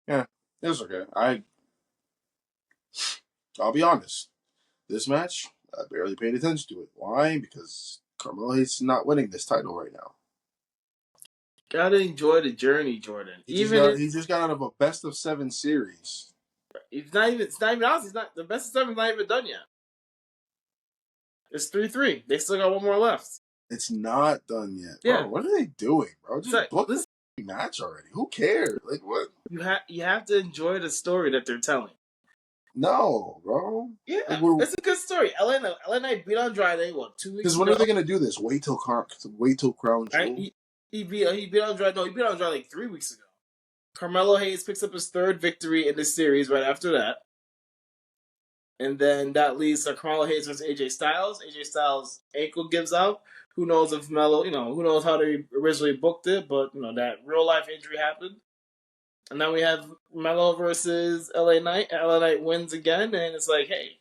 Yeah, it was okay. I'll be honest. This match, I barely paid attention to it. Why? Because Carmelo Hayes is not winning this title right now. Gotta enjoy the journey, Jordan. Even if He just got out of a best of 7 series. it's not even honest. He's not the best of seven's not even done yet. It's 3-3. They still got one more left. It's not done yet, Yeah. bro. What are they doing, bro? So, Just book listen, the match already. Who cares? Like what? you have to enjoy the story that they're telling. No, bro. Yeah, Like it's a good story. LA Knight beat Andrade 2 weeks because when ago. are they gonna do this? Wait till Crown Right? Jewel. He beat Andrade. No, he beat Andrade like 3 weeks ago. Carmelo Hayes picks up his third victory in the series right after that. And then that leads to Carmelo Hayes versus AJ Styles. AJ Styles' ankle gives out. Who knows if Melo, who knows how they originally booked it, but that real life injury happened. And now we have Melo versus LA Knight. LA Knight wins again, and it's like, hey,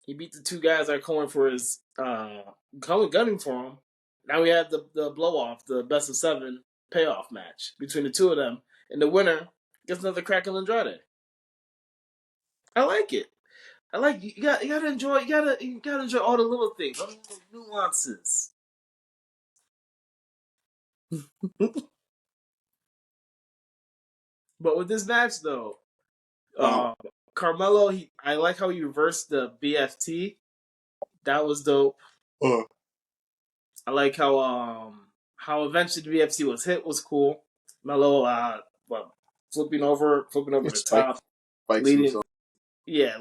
he beat the two guys that are going for his gunning for him. Now we have the blow off, the best of 7 payoff match between the two of them, and the winner gets another crack in Andrade. I like it. I like you gotta enjoy all the little things, all the little nuances. But with this match though, Oh, Carmelo, I like how he reversed the BFT. That was dope. Uh, I like how eventually the BFT was hit was cool. Melo well, flipping over the top, spikes leading himself.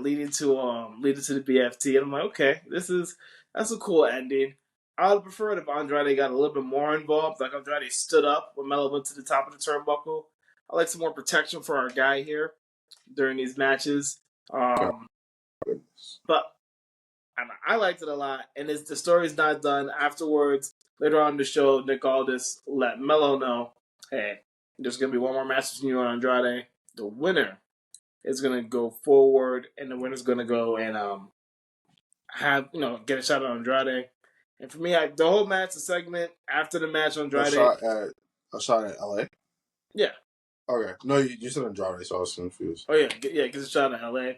leading to the BFT, and I'm like, okay, that's a cool ending. I would prefer it if Andrade got a little bit more involved. Like Andrade stood up when Melo went to the top of the turnbuckle. I like some more protection for our guy here during these matches. God, Um, goodness. but I liked it a lot, and the story's not done. Afterwards, later on in the show, Nick Aldis let Melo know, hey, there's gonna be one more match between you and Andrade. The winner is gonna go forward, and the winner's gonna go and have get a shot at Andrade. And for me, the whole match, the segment after the match, A Andrade, shot at LA. yeah, Okay, no, you said Andrade, so I was confused. oh yeah, gets a shot at LA.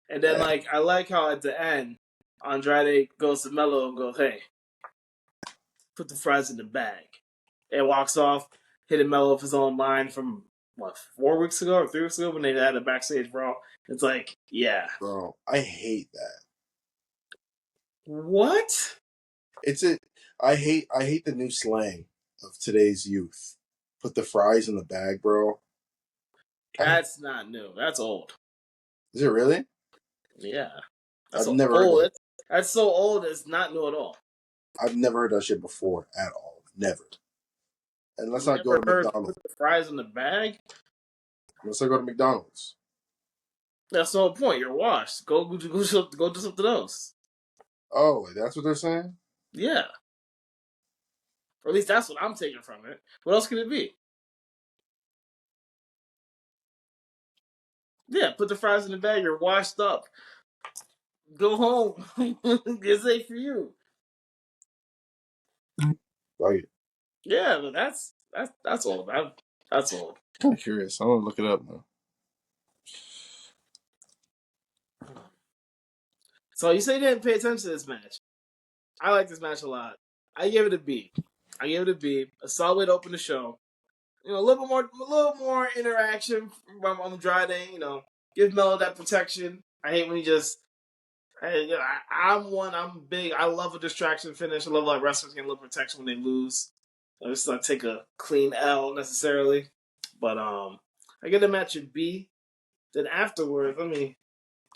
And then Yeah. I like how at the end, Andrade goes to Melo and goes, hey, put the fries in the bag, and walks off, hitting Melo with his own line from what 4 weeks ago or 3 weeks ago when they had a backstage brawl. It's like, yeah, Bro, I hate that. what? It's a I hate the new slang of today's youth. Put the fries in the bag, bro. That's not new. That's old. Is it really? Yeah, that's I've so never heard old. that. That's so old. It's not new at all. I've never heard that shit before at all. Never. You Unless I go never to heard McDonald's. put the fries in the bag? Unless I go to McDonald's. That's the whole point. You're washed. Go do something else. Oh, that's what they're saying? Yeah, or at least that's what I'm taking from it. What else could it be? Yeah, put the fries in the bag. You're washed up. Go home. It's safe for you. Like, Yeah, but that's old. That's old. kind of curious. I want to look it up now. So you say you didn't pay attention to this match. I like this match a lot. I gave it a B. I gave it a B. A solid way to open the show. A little more interaction from Andrade. Give Melo that protection. I hate when he just. I'm big. I love a distraction finish. I love like wrestlers getting a little protection when they lose. It's not take a clean L necessarily, but I get a match at B. Then afterwards, let me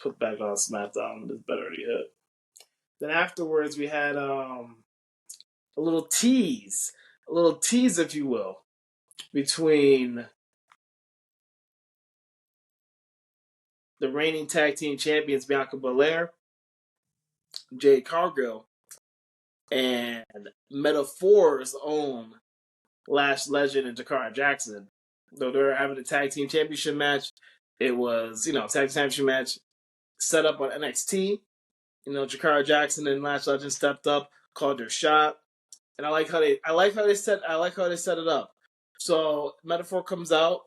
put back on SmackDown. This better already hit. Then afterwards, we had a little tease, if you will, between the reigning tag team champions Bianca Belair, Jade Cargill, and Metaphor's own Lash Legend and Jakara Jackson. Though they're having a tag team championship match, it was tag team championship match set up on NXT. Jakara Jackson and Lash Legend stepped up, called their shot, and I like how they set it up. So Metaphor comes out,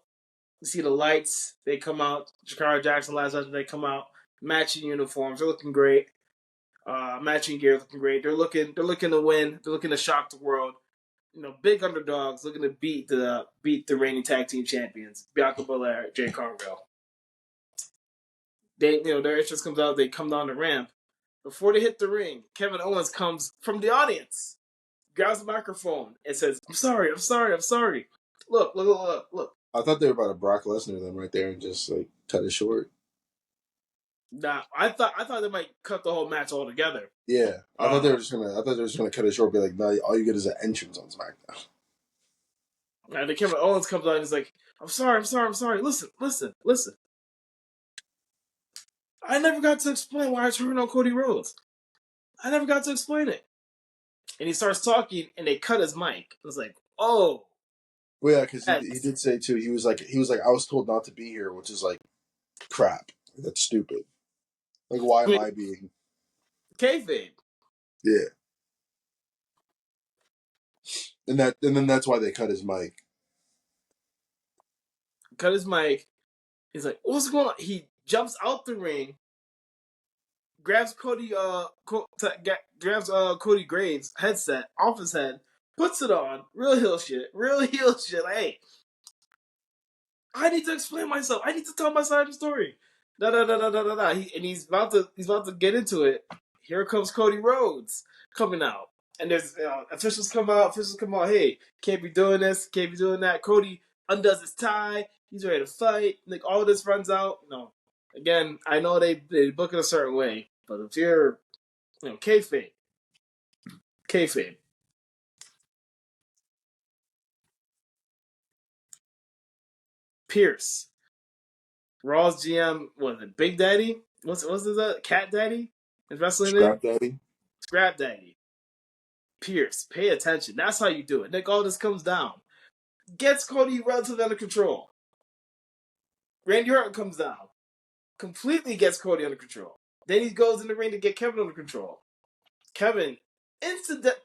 you see the lights, they come out. Jakara Jackson, Lash Legend, they come out, matching uniforms, they're looking great. Matching gear looking great. They're looking to win. They're looking to shock the world. Big underdogs looking to beat the reigning tag team champions, Bianca Belair, Jay Cargill. Their entrance comes out. They come down the ramp. Before they hit the ring, Kevin Owens comes from the audience, grabs the microphone, and says, "I'm sorry, I'm sorry, I'm sorry." Look. I thought they were about to Brock Lesnar them right there and just like cut it short. Nah, I thought they might cut the whole match altogether. Yeah, I thought they were just gonna cut it short. Be like, no, all you get is an entrance on SmackDown. And then Kevin Owens comes out and he's like, I'm sorry. Listen. I never got to explain why I turned on Cody Rhodes. I never got to explain it." And he starts talking, and they cut his mic. I was like, "Oh, Well, yeah, because he did say too. He was like, I was told not to be here, which is like crap. That's stupid. Like, why am I being kayfabe." Yeah, and then that's why they cut his mic. Cut his mic. He's like, "What's going on?" He jumps out the ring, grabs Cody Cody Graves' headset off his head, puts it on. Real heel shit. Like, hey, I need to explain myself. I need to tell my side of the story. No. He's about to get into it. Here comes Cody Rhodes coming out, and there's officials come out. Officials come out. Hey, can't be doing this. Can't be doing that. Cody undoes his tie. He's ready to fight. Like all of this runs out. No, again, I know they book it a certain way, but if you're kayfabe, kayfabe. Pierce, Raw's GM, was it Big Daddy? What's that? Cat Daddy? His wrestling name? Scrap Daddy. Scrap Daddy. Pierce, pay attention. That's how you do it. Nick Aldis comes down, gets Cody relatively under control. Randy Orton comes down, completely gets Cody under control. Then he goes in the ring to get Kevin under control. Kevin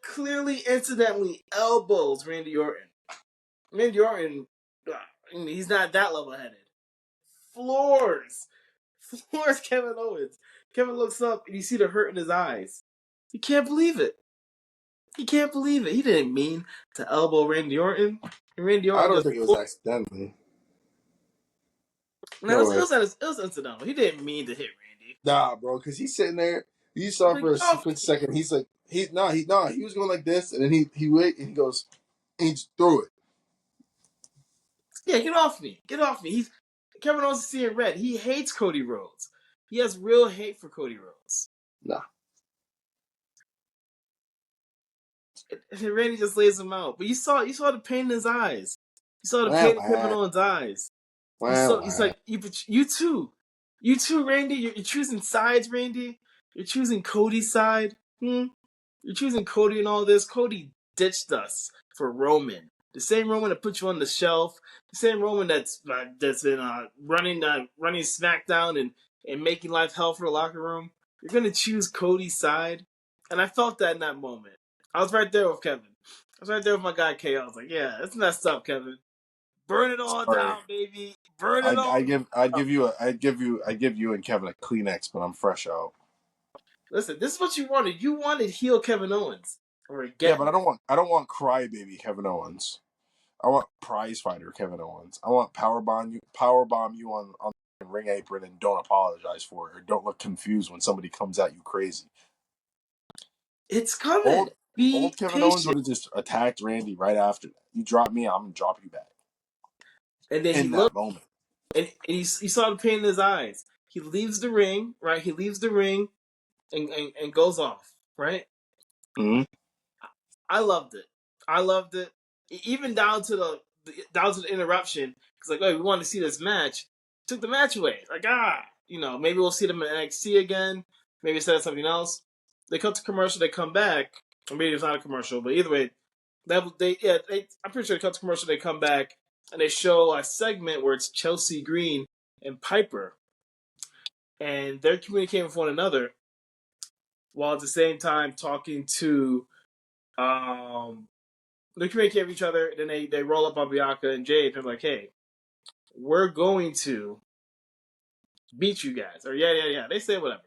clearly incidentally elbows Randy Orton. Randy Orton, he's not that level headed. Floors Kevin Owens. Kevin looks up and you see the hurt in his eyes. He can't believe it. He can't believe it. He didn't mean to elbow Randy Orton. And Randy I Orton don't just. think it was accidentally. No, No way. it was incidental. He didn't mean to hit Randy. Nah, bro, because he's sitting there. You saw Like, for a split second. He's like, he was going like this, and then he wait, and he goes, and he just threw it. yeah, get off me. Get off me. Kevin Owens is seeing red. He hates Cody Rhodes. He has real hate for Cody Rhodes. Nah. And Randy just lays him out. But you saw the pain in his eyes. You saw the pain in Kevin Owens' eyes. He's like, you too, Randy. You're choosing sides, Randy. You're choosing Cody's side. You're choosing Cody and all this. Cody ditched us for Roman, the same Roman that put you on the shelf, the same Roman that's been running Smackdown and making life hell for the locker room. You're gonna choose Cody's side, and I felt that in that moment. I was right there with Kevin. I was right there with my guy K. I was like, yeah, it's messed up, Kevin. Burn it all down, baby. Burn it all. I'd give you and Kevin a Kleenex, but I'm fresh out. Listen, this is what you wanted. You wanted heel Kevin Owens. Yeah, but I don't want crybaby Kevin Owens. I want prize fighter Kevin Owens. I want powerbomb you on the ring apron and don't apologize for it, or don't look confused when somebody comes at you crazy. It's coming. Old Kevin Owens would have just attacked Randy right after that. You drop me, I'm gonna drop you back. And then in that moment. And he saw the pain in his eyes. He leaves the ring, right? He leaves the ring and goes off, right? Mm-hmm. I loved it. Even down to the interruption. It's like, oh, we want to see this match. Took the match away. Like, maybe we'll see them in NXT again. Maybe instead of something else. They cut to commercial. They come back. Or maybe it's not a commercial, but either way, I'm pretty sure they cut to commercial. They come back and they show a segment where it's Chelsea Green and Piper, and they're communicating with one another while at the same time talking to they communicate with each other. Then they roll up on Bianca and Jade. They're like, "Hey, we're going to beat you guys," or yeah. They say whatever,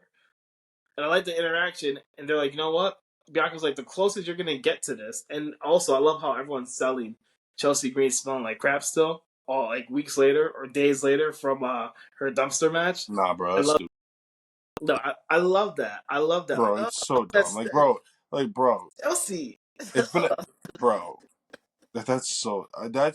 and I like the interaction. And they're like, "You know what?" Bianca's like, "The closest you're gonna get to this." And also, I love how everyone's selling Chelsea Green smelling like crap still, all like weeks later or days later from her dumpster match. Nah, bro, that's stupid. No, I love that. I love that. Bro, like, it's so dumb. Bro, Chelsea. it's been, bro. That's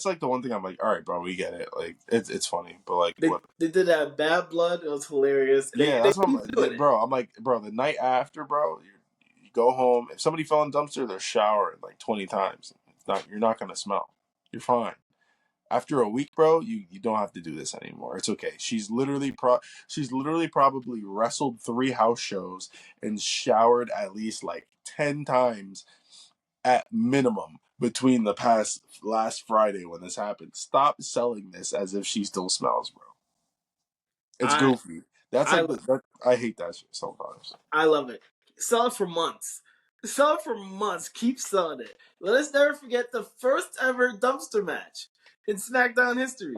like the one thing I'm like, all right, bro, we get it. Like, it's funny, but like, they did that Bad Blood. It was hilarious. Yeah, that's what I'm like, bro. I'm like, bro, the night after, bro, you go home. If somebody fell in the dumpster, they're showering like 20 times. You're not gonna smell. You're fine. After a week, bro, you don't have to do this anymore. It's okay. She's literally probably wrestled 3 house shows and showered at least like 10 times at minimum between last Friday when this happened. Stop selling this as if she still smells, bro. It's goofy. That's like I hate that shit sometimes. I love it. Sell it for months. Keep selling it. Let us never forget the first ever dumpster match in SmackDown history.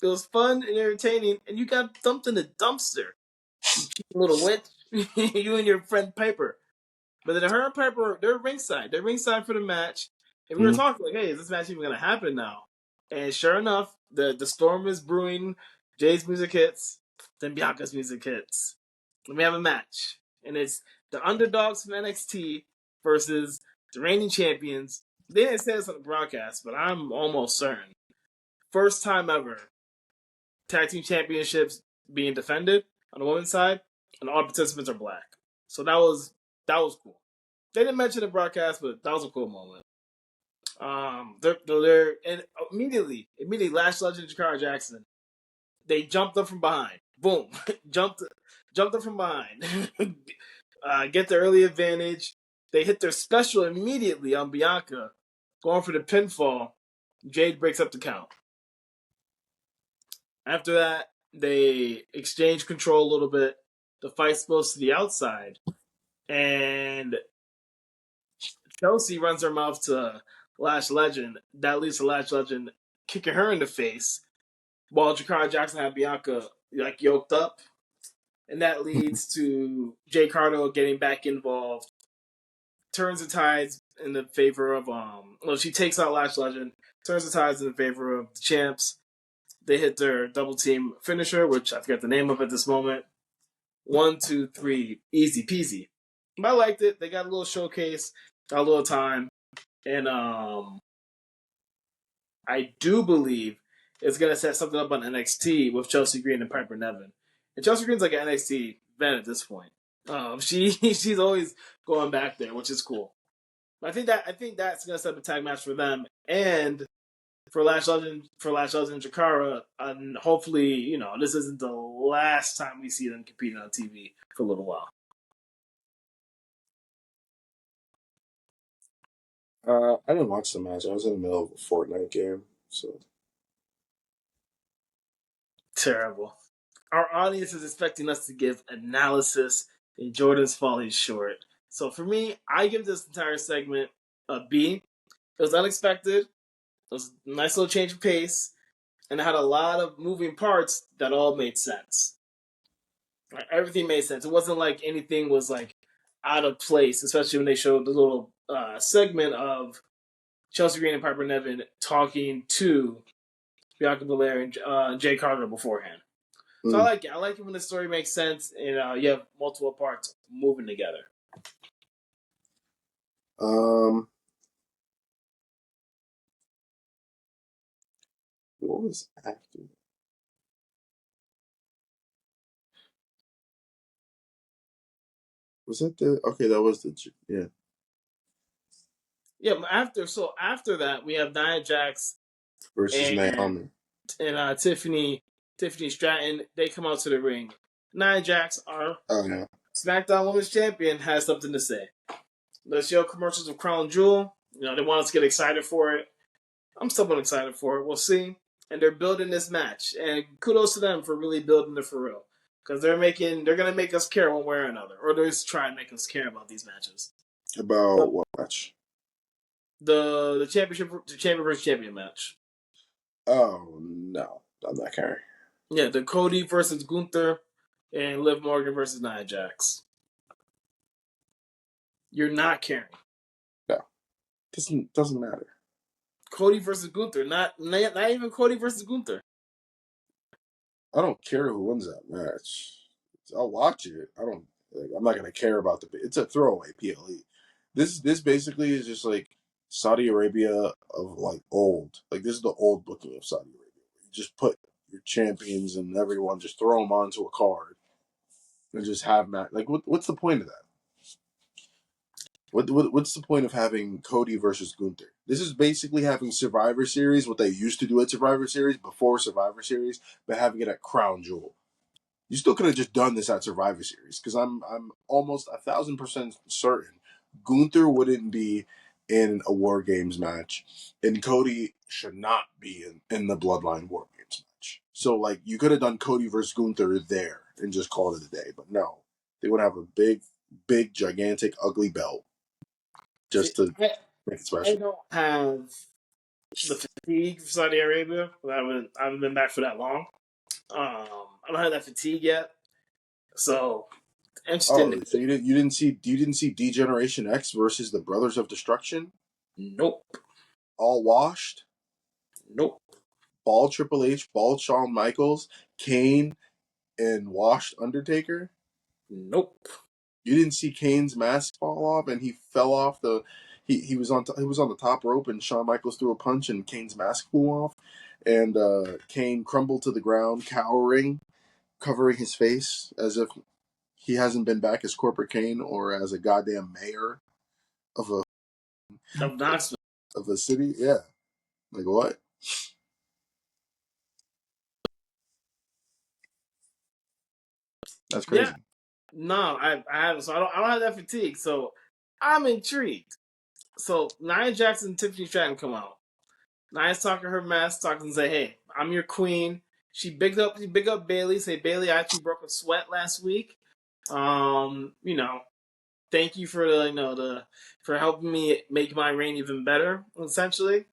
It was fun and entertaining, and you got dumped in a dumpster. You cheap little witch. You and your friend Piper. But then her and Piper, they're ringside. They're ringside for the match. And we were talking like, hey, is this match even going to happen now? And sure enough, the storm is brewing. Jay's music hits. Then Bianca's music hits. Then we have a match, and it's the underdogs from NXT versus the reigning champions. They didn't say this on the broadcast, but I'm almost certain. First time ever, tag team championships being defended on the women's side, and all participants are black. So that was cool. They didn't mention the broadcast, but that was a cool moment. They're and immediately, Lash Legend Jakara Jackson, they jumped up from behind. Boom, jumped up from behind. Get the early advantage. They hit their special immediately on Bianca, going for the pinfall. Jade breaks up the count. After that, they exchange control a little bit. The fight spills to the outside, and Chelsea runs her mouth to Lash Legend. That leads to Lash Legend kicking her in the face, while Jakara Jackson had Bianca like yoked up, and that leads to Jay Cardo getting back involved, turns the tides in the favor of well, she takes out Lash Legend, turns the tides in the favor of the champs. They hit their double team finisher, which I forget the name of at this moment. 1, 2, 3, easy peasy. But I liked it. They got a little showcase, got a little time, and I do believe it's gonna set something up on NXT with Chelsea Green and Piper Niven. And Chelsea Green's like an NXT vet at this point. She's always going back there, which is cool. But I think that's gonna set up a tag match for them and for Lash Legend and Jakara, and hopefully, this isn't the last time we see them competing on TV for a little while. I didn't watch the match. I was in the middle of a Fortnite game, so Terrible. Our audience is expecting us to give analysis, and Jordan's falling short. So for me, I give this entire segment a B. It was unexpected. It was a nice little change of pace, and it had a lot of moving parts that all made sense. Like, everything made sense. It wasn't like anything was like out of place, especially when they showed the little segment of Chelsea Green and Piper Niven talking to Bianca Belair and Jay Carter beforehand. So I like it. I like it when the story makes sense and you have multiple parts moving together. What was after? Was that the okay? That was the yeah. Yeah, after that we have Nia Jax Versus Naomi and Tiffany Stratton. They come out to the ring. Nia Jax, our SmackDown Women's Champion, has something to say. The show commercials of Crown Jewel. They want us to get excited for it. I'm somewhat excited for it. We'll see. And they're building this match, and kudos to them for really building it for real. Because they're gonna make us care one way or another, or they're just trying to make us care about these matches. About what match? The champion versus champion match. Oh no, I'm not caring. Yeah, the Cody versus Gunther, and Liv Morgan versus Nia Jax. You're not caring. No, doesn't matter. Cody versus Gunther, not even Cody versus Gunther. I don't care who wins that match. I'll watch it. I'm not gonna care about it's a throwaway PLE. This basically is just like Saudi Arabia of like old. Like this is the old booking of Saudi Arabia. You just put your champions and everyone, just throw them onto a card and just have match. Like what's the point of that? What's the point of having Cody versus Gunther? This is basically having Survivor Series, what they used to do at Survivor Series before Survivor Series, but having it at Crown Jewel. You still could have just done this at Survivor Series because I'm almost 1,000% certain Gunther wouldn't be in a War Games match, and Cody should not be in the Bloodline War Games match. So like you could have done Cody versus Gunther there and just called it a day, but no, they would have a big, gigantic, ugly belt just to make it special. I don't have the fatigue for Saudi Arabia. I haven't been back for that long. I don't have that fatigue yet. So interesting. So you didn't see D-Generation X versus the Brothers of Destruction? Nope. All washed? Nope. Bald Triple H, bald Shawn Michaels, Kane, and washed Undertaker? Nope. You didn't see Kane's mask fall off, and he fell off the. He was on the top rope, and Shawn Michaels threw a punch, and Kane's mask flew off, and Kane crumbled to the ground, cowering, covering his face as if he hasn't been back as corporate Kane or as a goddamn mayor of a Of Knoxville. of a city. Yeah, like what? That's Yeah. crazy. No, I haven't. So I don't have that fatigue. So I'm intrigued. So Nia Jackson and Tiffany Stratton come out. Nia's talking her mess, talking and say, "Hey, I'm your queen." She big up Bailey. Say, Bailey, I actually broke a sweat last week. You know, thank you for for helping me make my reign even better, essentially.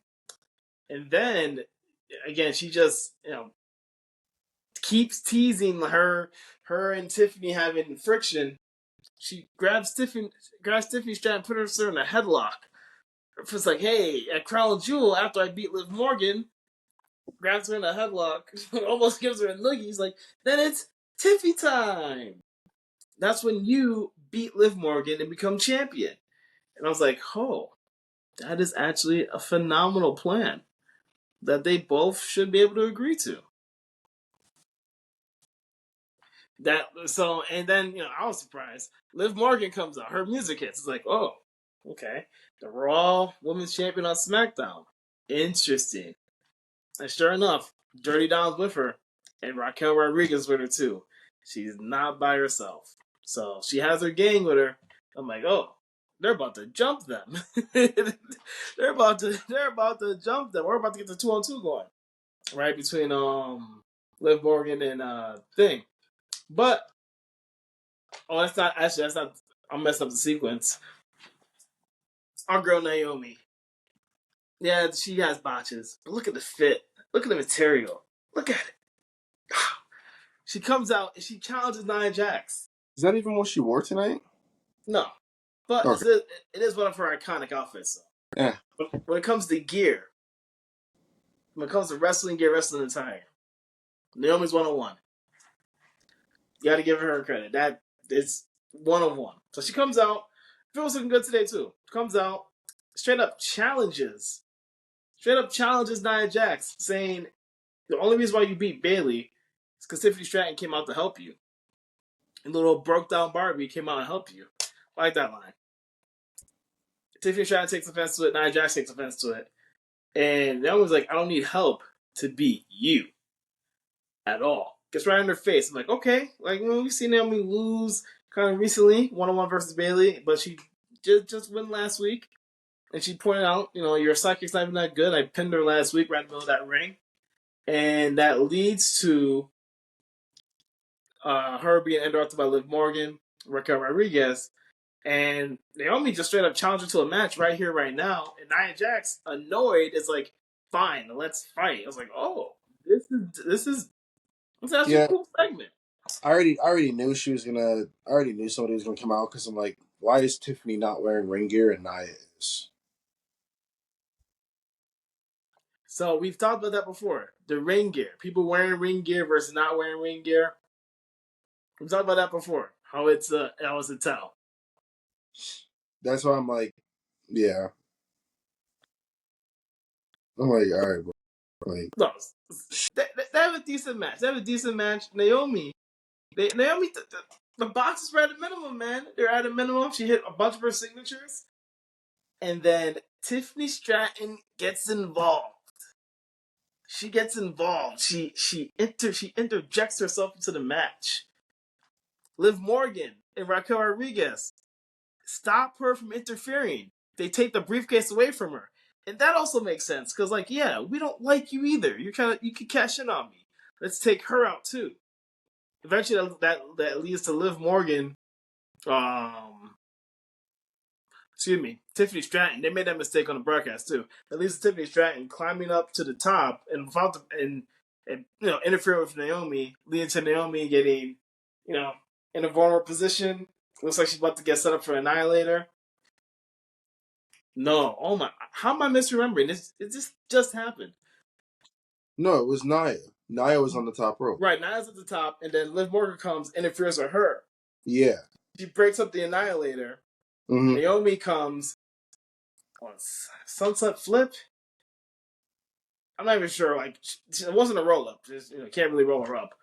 And then again, she just keeps teasing her and Tiffany having friction. She grabs Tiffany Stratton, put her in a headlock. It's like, hey, at Crown Jewel, after I beat Liv Morgan, grabs her in a headlock, almost gives her a noogie. He's like, then it's Tiffy time. That's when you beat Liv Morgan and become champion. And I was like, oh, that is actually a phenomenal plan that they both should be able to agree to. And then I was surprised. Liv Morgan comes out, her music hits. It's like, oh, okay, the Raw Women's Champion on SmackDown. Interesting. And sure enough, Dirty Dom's with her, and Raquel Rodriguez with her too. She's not by herself, so she has her gang with her. I'm like, oh, they're about to jump them. they're about to jump them. We're about to get the 2-on-2 going, right between Liv Morgan and Thing. But that's not. I messed up the sequence. Our girl Naomi. Yeah, she has botches, but look at the fit. Look at the material. Look at it. She comes out and she challenges Nia Jax. Is that even what she wore tonight? No, but Okay. it is one of her iconic outfits. So. Yeah. But when it comes to gear, when it comes to wrestling gear, wrestling attire, Naomi's 101. You got to give her credit. That is 101. So she comes out. Feels looking good today too. Comes out, straight up challenges Nia Jax, saying the only reason why you beat Bailey is because Tiffany Stratton came out to help you. And little broke down Barbie came out and helped you. I like that line. Tiffany Stratton takes offense to it. Nia Jax takes offense to it. And Naomi's like, I don't need help to beat you at all. Gets right in her face. I'm like, okay. Like, we've seen Naomi lose kind of recently, 1-on-1 versus Bailey, but she just won last week. And she pointed out, your psychic's not even that good. I pinned her last week right in the middle of that ring. And that leads to her being interrupted by Liv Morgan, Raquel Rodriguez, and Naomi just straight up challenged her to a match right here, right now. And Nia Jax, annoyed, is like, "Fine, let's fight." I was like, "Oh, this is actually a Yeah. cool segment." I already knew she was gonna. I already knew somebody was gonna come out because I'm like, why is Tiffany not wearing ring gear and Nia is? So we've talked about that before. The ring gear, people wearing ring gear versus not wearing ring gear. We've talked about that before. How it's a tell. That's why I'm like, yeah. I'm like, all right, bro. Like, No, they have a decent match. They have a decent match. Naomi, the boxes were at a minimum, man. They're at a minimum. She hit a bunch of her signatures. And then Tiffany Stratton gets involved. She gets involved. She interjects herself into the match. Liv Morgan and Raquel Rodriguez stop her from interfering. They take the briefcase away from her. And that also makes sense because, like, yeah, we don't like you either. You can cash in on me. Let's take her out too. Eventually, that leads to Liv Morgan, um, Tiffany Stratton. They made that mistake on the broadcast too. That leads to Tiffany Stratton climbing up to the top and interfering with Naomi, leading to Naomi getting in a vulnerable position. Looks like she's about to get set up for Annihilator. No, how am I misremembering this? It just happened. no, it was Nia. Nia was on the top rope. Right, Nia's at the top, and then Liv Morgan comes, interferes with her. Yeah. She breaks up the Annihilator. Mm-hmm. Naomi comes on Sunset Flip. I'm not even sure. Like, it wasn't a roll up. Just can't really roll her up.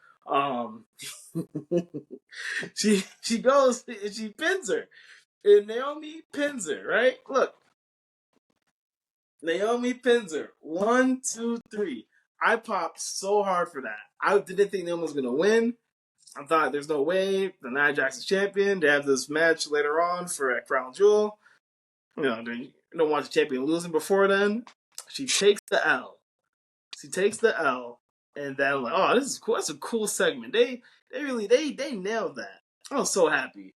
She goes and she pins her, and Naomi pins her. Right? Look, Naomi pins her. 1, 2, 3. I popped so hard for that. I didn't think Naomi was gonna win. I thought there's no way the Nia Jax's champion. They have this match later on for a crown jewel. They don't want the champion losing before then. She takes the L. And then I'm like, oh, this is cool. That's a cool segment. They really nailed that. I was so happy.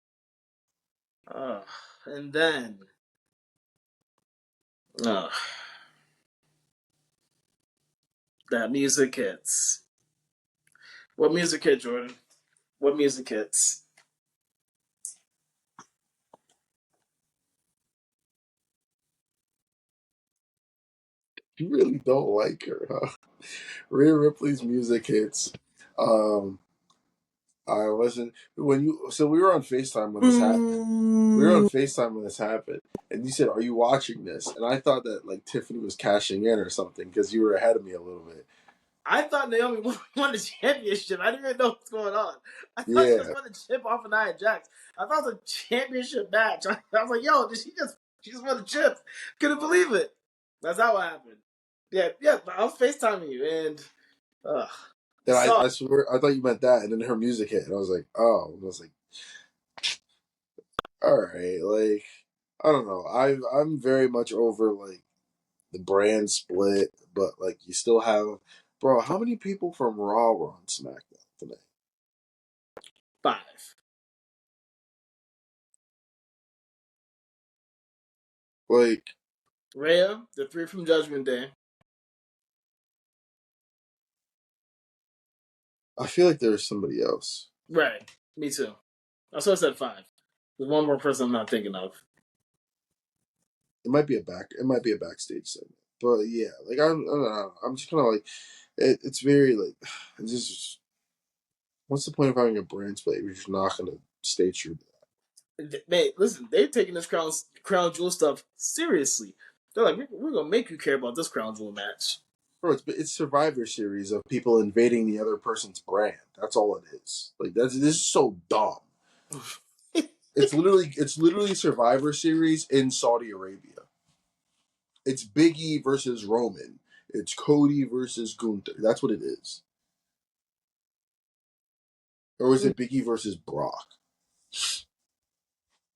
And then, that music hits. What music hit, Jordan? What music hits? You really don't like her, huh? Rhea Ripley's music hits. I wasn't when you. So we were on Facetime when this happened. We were on Facetime when this happened, and you said, "Are you watching this?" And I thought that like Tiffany was cashing in or something because you were ahead of me a little bit. I thought Naomi won the championship. I didn't even know what's going on. I thought she Yeah, just won the chip off of Nia Jax. I thought it was a championship match. I was like, yo, did she just won the chip? Couldn't believe it. That's how it happened. Yeah. I was FaceTiming you, and and I swear I thought you meant that, and then her music hit, and I was like, oh, and I was like, all right, like I don't know. I'm very much over like the brand split, but like you still have, bro. How many people from Raw were on SmackDown tonight? 5. Like Rhea, the 3 from Judgment Day. I feel like there's somebody else. Right. Me too. That's why I said 5. There's one more person I'm not thinking of. It might be a backstage segment, but yeah, like I don't know. I'm just kind of like, it's very like, it's just what's the point of having a brand split if you're just not gonna stay true to that? Man, listen, they're taking this crown jewel stuff seriously. They're like, we're gonna make you care about this crown jewel match. Bro, it's Survivor Series of people invading the other person's brand. That's all it is. Like this is so dumb. It's literally Survivor Series in Saudi Arabia. It's Big E versus Roman. It's Cody versus Gunther. That's what it is. Or is it Big E versus Brock?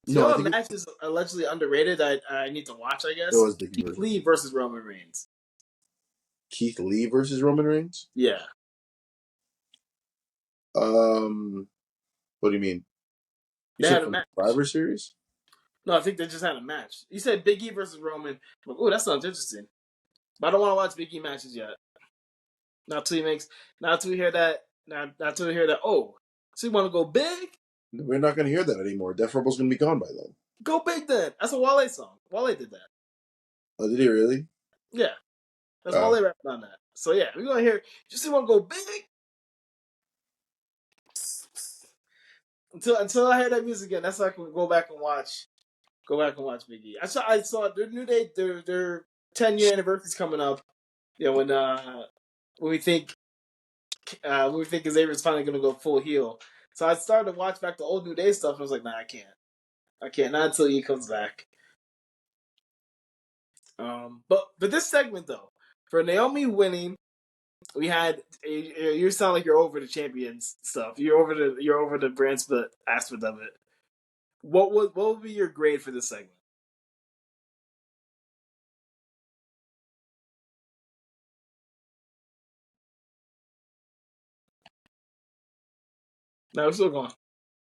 Do you No, know I what think match is allegedly underrated that I need to watch, I it guess? was Big E Keith versus Lee versus Roman Reigns. Keith Lee versus Roman Reigns. Yeah. What do you mean? You They said had a from match. Survivor Series? No, I think they just had a match. You said Big E versus Roman. Oh, that sounds interesting. But I don't want to watch Big E matches yet. Not till we hear that. Not till we hear that. Oh, so you want to go big? We're not going to hear that anymore. Def Rebel's going to be gone by then. Go big then. That's a Wale song. Wale did that. Oh, did he really? Yeah, that's Wale rapping on that. So yeah, we're gonna hear. You still want to go big? Until I hear that music again, that's how I can go back and watch. Go back and watch Big E. I saw their new day. Their 10-year anniversary is coming up. Yeah, when we think Xavier's finally gonna go full heel. So I started to watch back the old New Day stuff, and I was like, nah, I can't. Not until he comes back. But this segment though, for Naomi winning, we had you sound like you're over the champions stuff. You're over the brand split aspect of it. What would be your grade for this segment? No, we're still going.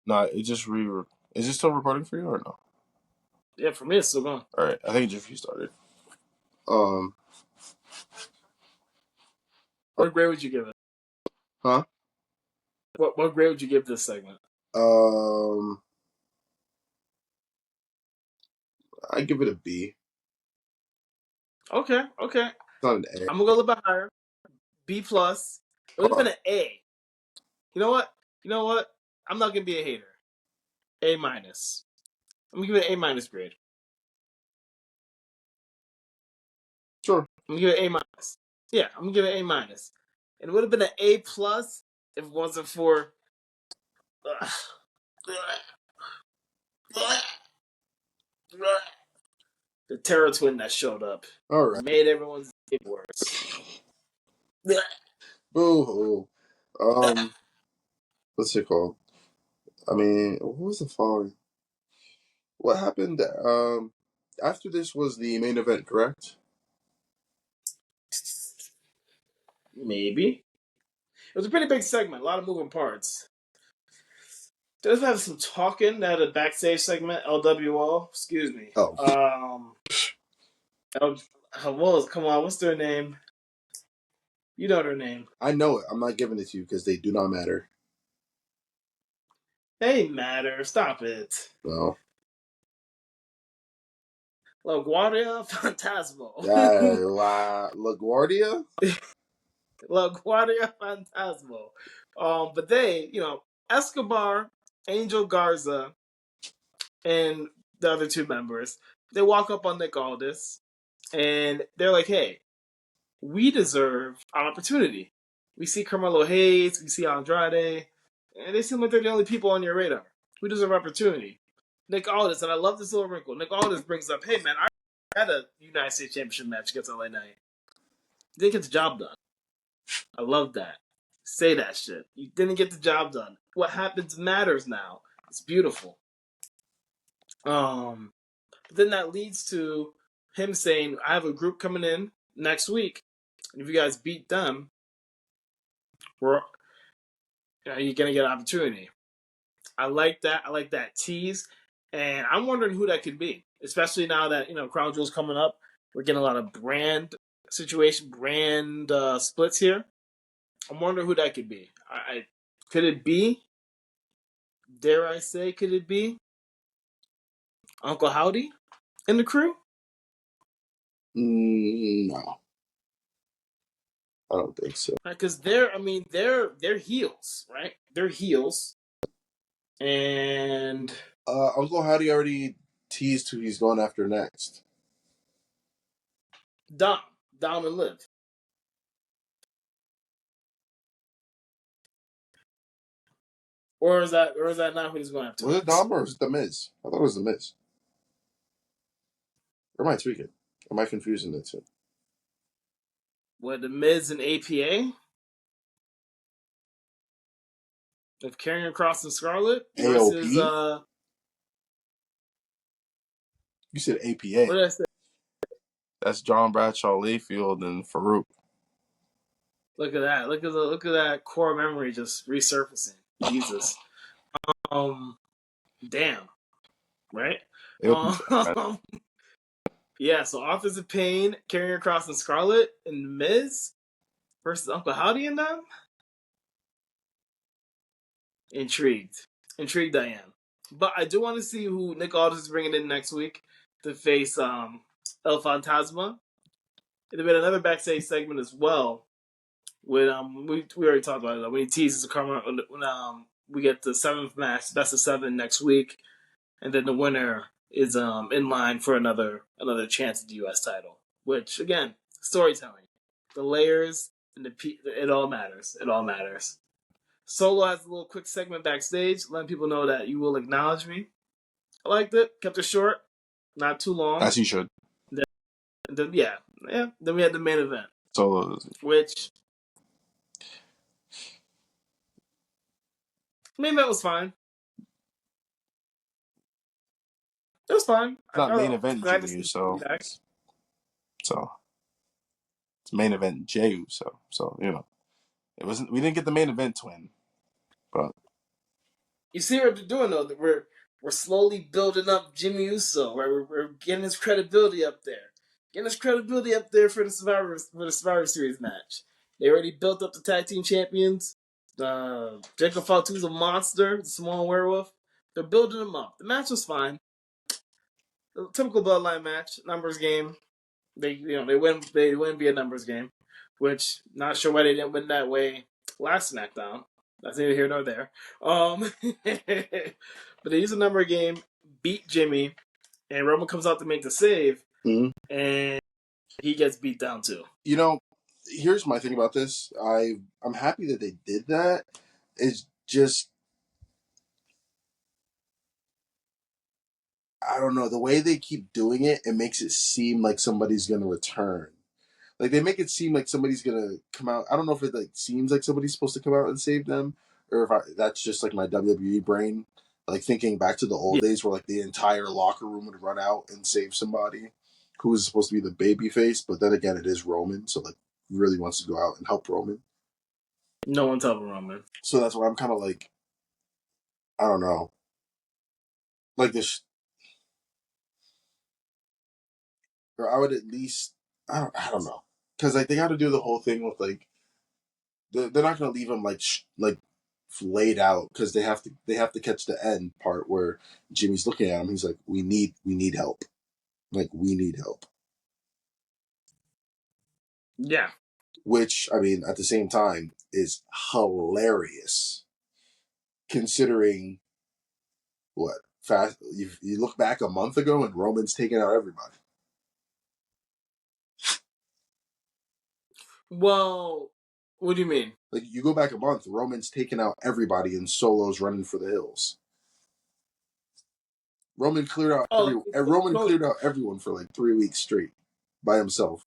Nah, Is it still recording for you or no? Yeah, for me it's still going. All right, I think it just restarted. Um, What grade would you give it? huh? What grade would you give this segment? Um, I give it a B. Okay. It's not an A. I'm gonna go a little bit higher. B plus. It would have been an A. You know what? I'm not gonna be a hater. A minus. I'm gonna give it an A minus grade. Sure. I'm gonna give it an A minus. Yeah, I'm gonna give it an A minus. And it would have been an A plus if it wasn't for the Terror Twin that showed up. All right. Made everyone's day worse. Boo hoo. What's it called? I mean, what was the following? What happened? After this was the main event, correct? Maybe. It was a pretty big segment, a lot of moving parts. Does have some talking at a backstage segment, LWO. Excuse me. Oh. Come on, what's their name? You know their name. I know it. I'm not giving it to you because they do not matter. They matter. Stop it. No. LaGuardia Fantasmo. LaGuardia? LaGuardia Fantasmo. But they, Escobar, Angel Garza, and the other two members, they walk up on Nick Aldis, and they're like, hey, we deserve an opportunity. We see Carmelo Hayes, we see Andrade, and they seem like they're the only people on your radar. We deserve opportunity. Nick Aldis, and I love this little wrinkle. Nick Aldis brings up, hey man, I had a United States Championship match against LA Knight. Didn't get the job done. I love that. Say that shit. You didn't get the job done. What happens matters now. It's beautiful. But then that leads to him saying, I have a group coming in next week. And if you guys beat them, you're going to get an opportunity. I like that. I like that tease. And I'm wondering who that could be. Especially now that, Crown Jewel's coming up. We're getting a lot of brand splits here. I'm wondering who that could be. Could it be? Dare I say, could it be Uncle Howdy in the crew? No, I don't think so. Because they're heels, right? They're heels, and Uncle Howdy already teased who he's going after next. Dom and Liv. Or is that not who he's going after? Was it Dom or was it The Miz? I thought it was The Miz. Or am I tweaking? Am I confusing the two? What, the Miz and APA? Of Karrion Kross and Scarlett versus AOP? You said APA. What did I say? That's John Bradshaw Layfield and Farouk. Look at that! Look at that core memory just resurfacing. Jesus. Damn. Right? Yeah, so Authors of Pain, Karrion Kross and Scarlett, and Miz versus Uncle Howdy and them? Intrigued I am. But I do want to see who Nick Aldis is bringing in next week to face El Fantasma. There'll be another backstage segment as well. With we already talked about it. When he teases Karma, when we get the 7th match, that's the 7 next week, and then the winner is in line for another chance at the U.S. title. Which again, storytelling, the layers and it all matters. It all matters. Solo has a little quick segment backstage, letting people know that you will acknowledge me. I liked it. Kept it short, not too long. As he should. Then Then we had the main event, Solo. which main event was fine. It was fine. It's not main event Jey Uso. So it's main event Jey Uso. So it wasn't. We didn't get the main event twin, but you see what they're doing though. That we're slowly building up Jimmy Uso. Right, we're getting his credibility up there. Getting his credibility up there for the Survivor Series match. They already built up the tag team champions. Jacob Fatu's a monster. The Samoan Werewolf. They're building them up. The match was fine. A typical Bloodline match, numbers game. They win via numbers game, which not sure why they didn't win that way last SmackDown. That's neither here nor there. But they use a number game, beat Jimmy, and Roman comes out to make the save, and he gets beat down too. You know, here's my thing about this. I'm happy that they did that. It's just I don't know the way they keep doing it. It makes it seem like somebody's gonna return. Like they make it seem like somebody's gonna come out. I don't know if it like seems like somebody's supposed to come out and save them, or if that's just like my WWE brain, like thinking back to the old days where like the entire locker room would run out and save somebody who was supposed to be the baby face. But then again, it is Roman, so like really wants to go out and help Roman. No one's helping Roman. So that's why I'm kind of like, I don't know, like this, or I would at least, I don't know, because like they got to do the whole thing with like they're not gonna leave him like laid out because they have to catch the end part where Jimmy's looking at him. He's like, we need help, like we need help. Yeah. Which I mean, at the same time, is hilarious considering what fast you look back a month ago and Roman's taking out everybody. Well, what do you mean? Like you go back a month, Roman's taking out everybody and Solo's running for the hills. Roman cleared out cleared out everyone for like 3 weeks straight by himself.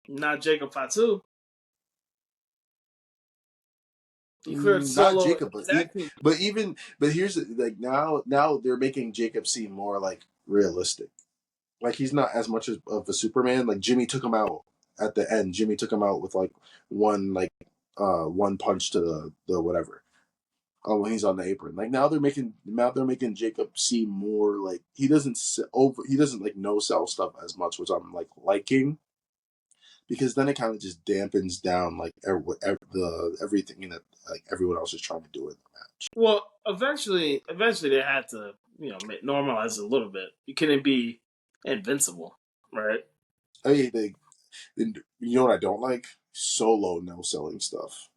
Not Jacob Fatu. He cleared Not Solo. Jacob, but here's like now they're making Jacob seem more like realistic. Like he's not as much of a Superman. Like Jimmy took him out at the end. Jimmy took him out with like one punch to the whatever. When he's on the apron. Like now they're making Jacob seem more like he doesn't like no sell stuff as much, which I'm like liking because then it kind of just dampens down like everything that like everyone else is trying to do in the match. Well, eventually they had to normalize it a little bit. You couldn't be invincible, right? I mean, you know what I don't like? Solo no selling stuff.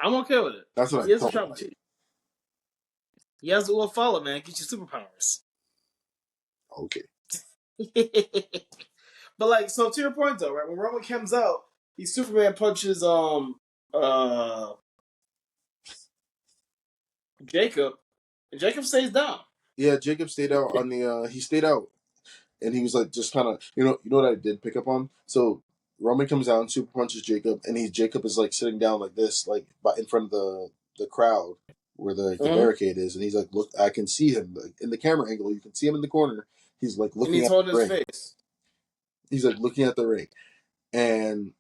I'm okay with it. That's what He I has a don't trouble like. too. He has to follow, man. Get your superpowers. Okay. But like, so to your point though, right? When Roman comes out, he Superman punches Jacob, and Jacob stays down. Yeah, Jacob stayed out on the. He stayed out, and he was like just kind of you know what I did pick up on. So Roman comes out and super punches Jacob, and Jacob is like sitting down like this, like in front of the crowd where the barricade is, and he's like, look, I can see him like, in the camera angle. You can see him in the corner. He's like looking And he's at holding the his ring. face. He's like looking at the ring, and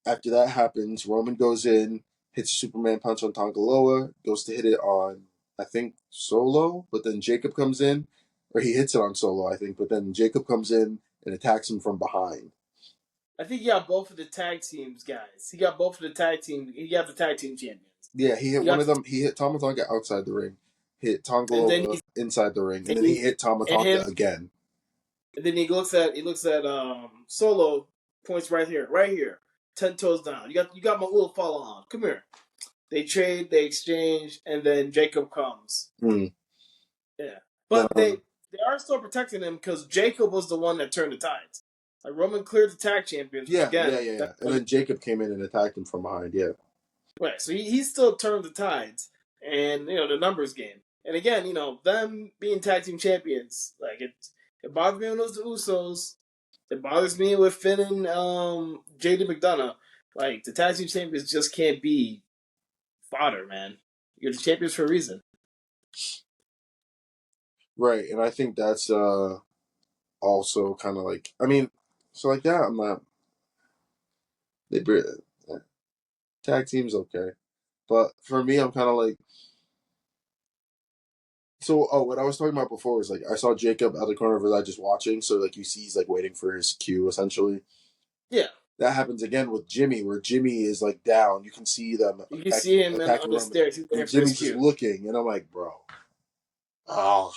after that happens, Roman goes in, hits a Superman punch on Tongaloa, goes to hit it on, I think, Solo, but then Jacob comes in, or he hits it on Solo, I think, but then Jacob comes in and attacks him from behind. I think he got both of the tag teams guys. He got both of the tag team. He got the tag team champions. Yeah, he hit one of them. He hit Tama Tonga outside the ring, hit Tongaloa inside the ring, and then he hit Tama Tonga again. And then he looks at Solo, points right here, 10 toes down. You got my little follow on. Come here. They trade, they exchange, and then Jacob comes. Yeah, but they are still protecting him because Jacob was the one that turned the tides. Like Roman cleared the tag champions. Yeah. And then Jacob came in and attacked him from behind. Yeah. Right, so he still turned the tides, and the numbers game. And again, them being tag team champions, like it bothers me when it was the Usos. It bothers me with Finn and JD McDonough. Like the tag team champions just can't be fodder, man. You're the champions for a reason. Right, and I think that's also kind of like so like yeah, I'm not. They tag team's okay, but for me, I'm kind of like. So, what I was talking about before was like I saw Jacob at the corner of his eye just watching. So, like you see, he's like waiting for his cue, essentially. Yeah, that happens again with Jimmy, where Jimmy is like down. You can see them. You can see him on the stairs. And Jimmy's just looking, and I'm like, bro, oh.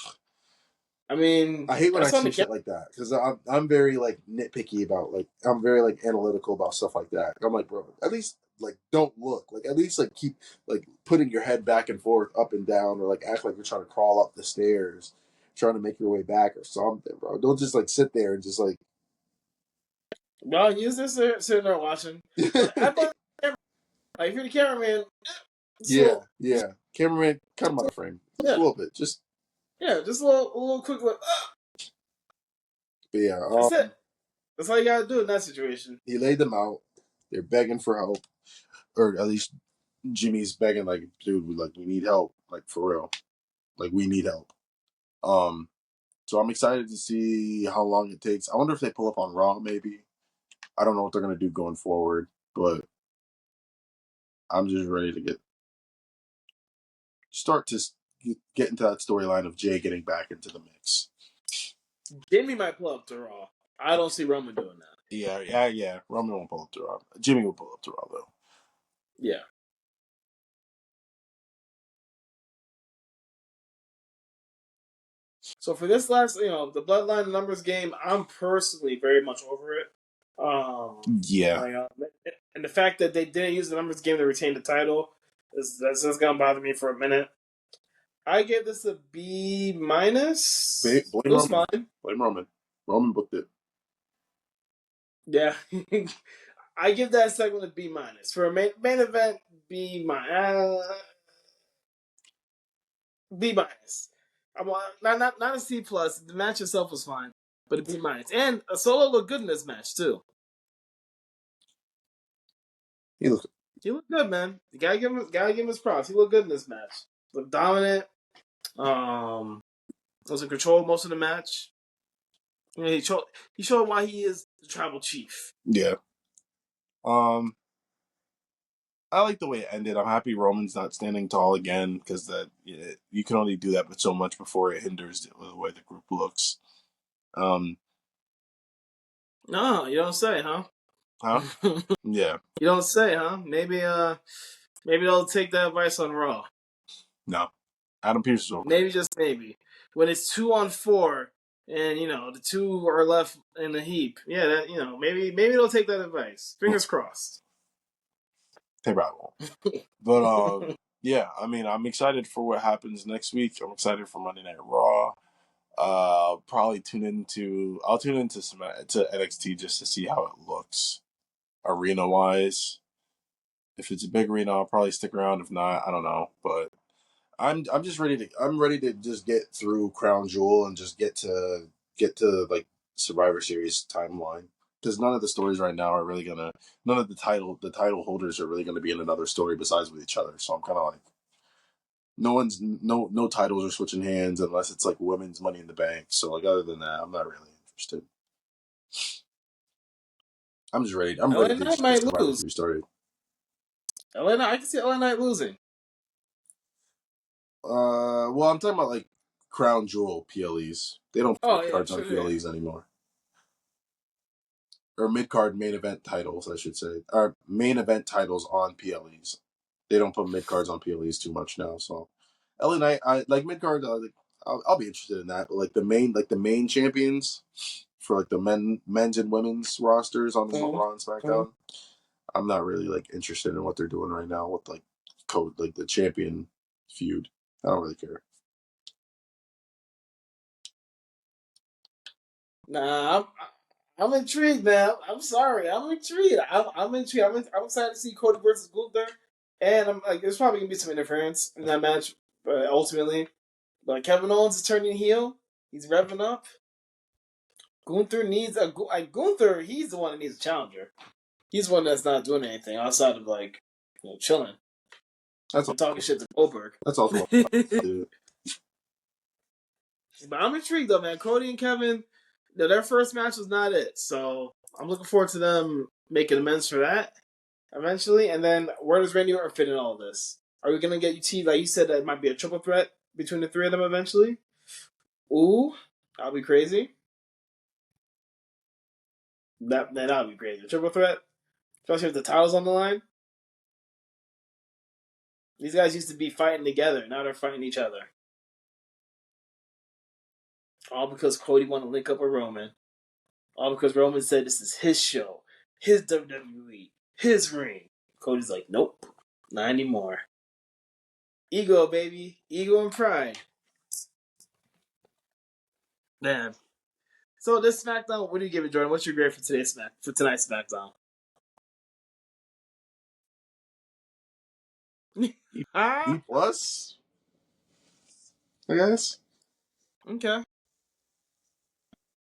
I mean, I hate when I that's on see the shit like that because I'm very like nitpicky about like I'm very like analytical about stuff like that. I'm like, bro, at least like don't look like at least like keep like putting your head back and forth, up and down, or like act like you're trying to crawl up the stairs, trying to make your way back or something, bro. Don't just like sit there and just like No, use this sitting there watching. But I thought, like, if you're the cameraman, yeah, so yeah. Cameraman, cut him out of frame just a yeah, little bit, just yeah, just a little quick look. but yeah. That's it. That's all you gotta do in that situation. He laid them out. They're begging for help, or at least Jimmy's begging, like, dude, like we need help, like for real, like we need help. Um, so I'm excited to see how long it takes. I wonder if they pull up on Raw, maybe. I don't know what they're gonna do going forward, but I'm just ready to start to get into that storyline of Jay getting back into the mix. Jimmy might pull up to Raw. I don't see Roman doing that. Yeah. Roman won't pull up to Raw. Jimmy will pull up to Raw though. Yeah. So for this last, the Bloodline numbers game, I'm personally very much over it. Yeah, Like, and the fact that they didn't use the numbers game to retain the title that's gonna bother me for a minute. I gave this a B minus. It blame was Roman. fine. Blame Roman. Roman booked it. Yeah, I give that segment a B minus for a main event. B minus. B minus. I'm not a C plus. The match itself was fine, but a B minus. And a Solo looked good in this match too. He looked. He looked good, man. You gotta give him his props. He looked good in this match. Looked dominant. Was in control most of the match. He showed why he is the tribal chief. Yeah. Um, I like the way it ended. I'm happy Roman's not standing tall again because you can only do that but so much before it hinders the way the group looks. Um, No, you don't say, huh? huh? Yeah. You don't say, huh? Maybe they'll take that advice on Raw. No. Adam Pearce is over. Maybe just maybe. When it's 2-on-4 and the two are left in the heap. Yeah, maybe they'll take that advice. Fingers crossed. They probably won't. But yeah. I mean, I'm excited for what happens next week. I'm excited for Monday Night Raw. Probably I'll tune into some to NXT just to see how it looks arena wise. If it's a big arena, I'll probably stick around. If not, I don't know. But I'm just ready to just get through Crown Jewel and just get to like Survivor Series timeline because none of the stories right now are really gonna none of the title holders are really gonna be in another story besides with each other. So I'm kind of like no titles are switching hands unless it's like women's Money in the Bank. So like other than that, I'm not really interested. I'm just ready. I'm LA ready to Knight just get might Survivor lose. Series started. I can see LA Knight losing. Well, I'm talking about like Crown Jewel PLEs. They don't put Oh mid yeah, cards on sure, yeah. PLEs anymore, or mid card main event titles, I should say, or main event titles on PLEs. They don't put mid cards on PLEs too much now. So, LA Knight, I like mid card. I'll be interested in that. But like the main champions for like the men's and women's rosters on Raw and Mm-hmm. SmackDown, I'm not really like interested in what they're doing right now with like code like the champion feud. I don't really care. Nah, I'm intrigued, man. I'm sorry, I'm intrigued. I'm intrigued. I'm excited to see Cody versus Gunther, and I'm like, there's probably gonna be some interference in that match, but ultimately, like Kevin Owens is turning heel. He's revving up. Gunther needs Gunther. He's the one that needs a challenger. He's the one that's not doing anything outside of like chilling That's and talking shit to Goldberg. That's also But the I'm intrigued though, man. Cody and Kevin, their first match was not it, so I'm looking forward to them making amends for that eventually. And then where does Randy Orton fit in all this? Are we gonna get UT like you said that it might be a triple threat between the three of them eventually? Ooh, that'll be crazy. That'll be crazy. A triple threat, especially if the title's on the line. These guys used to be fighting together. Now they're fighting each other. All because Cody wanted to link up with Roman. All because Roman said this is his show, his WWE, his ring. Cody's like, nope, not anymore. Ego, baby. Ego and pride. Man. So this SmackDown, what do you give it, Jordan? What's your grade for tonight's SmackDown? B plus, I guess. Okay.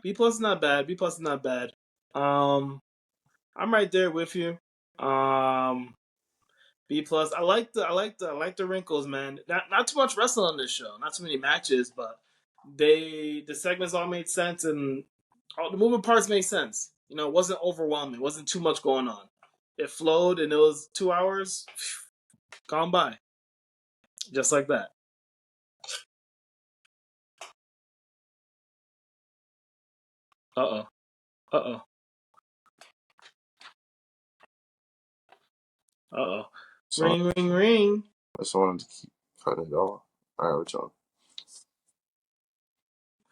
B plus is not bad. B plus is not bad. Um, I'm right there with you. Um, B plus. I like the wrinkles, man. Not too much wrestling on this show. Not too many matches, but the segments all made sense and all the moving parts made sense. You know, it wasn't overwhelming. It wasn't too much going on. It flowed and it was 2 hours gone by. Just like that. Uh oh. Uh oh. Uh oh. So Ring ring ring. I just wanted to keep cutting it off. All right, what's on?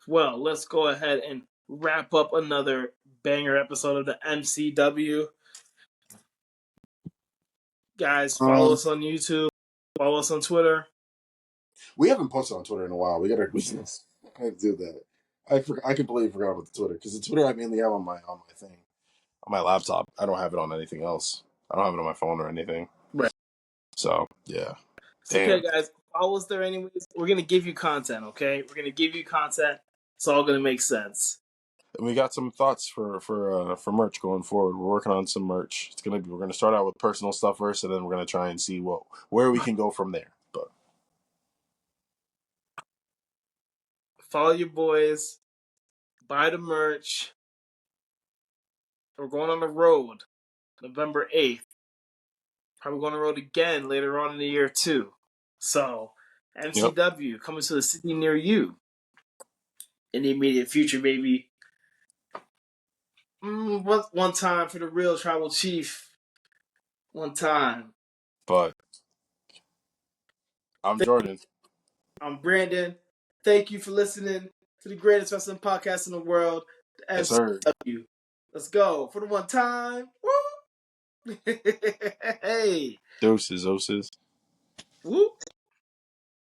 Well, let's go ahead and wrap up another banger episode of the MCW. Guys, follow us on YouTube. Follow us on Twitter. We haven't posted on Twitter in a while. We gotta do that. I completely forgot about the Twitter because the Twitter I mainly have on my thing on my laptop. I don't have it on anything else. I don't have it on my phone or anything. Right. So yeah, It's okay, damn. guys. Follow us there anyways. We're going to give you content, okay? We're going to give you content. It's all going to make sense. And we got some thoughts for merch going forward. We're working on some merch. We're gonna start out with personal stuff first, and then we're gonna try and see where we can go from there. But Follow your boys. Buy the merch. We're going on the road November 8th. Probably going on the road again later on in the year, too. So, yep. MCW coming to a city near you in the immediate future, baby. One time for the real tribal chief. One time. But I'm Jordan. I'm Brandon. Thank you for listening to the greatest wrestling podcast in the world, the Yes, sir. MCW. Let's go for the one time. Woo! Hey. Doses. Woo!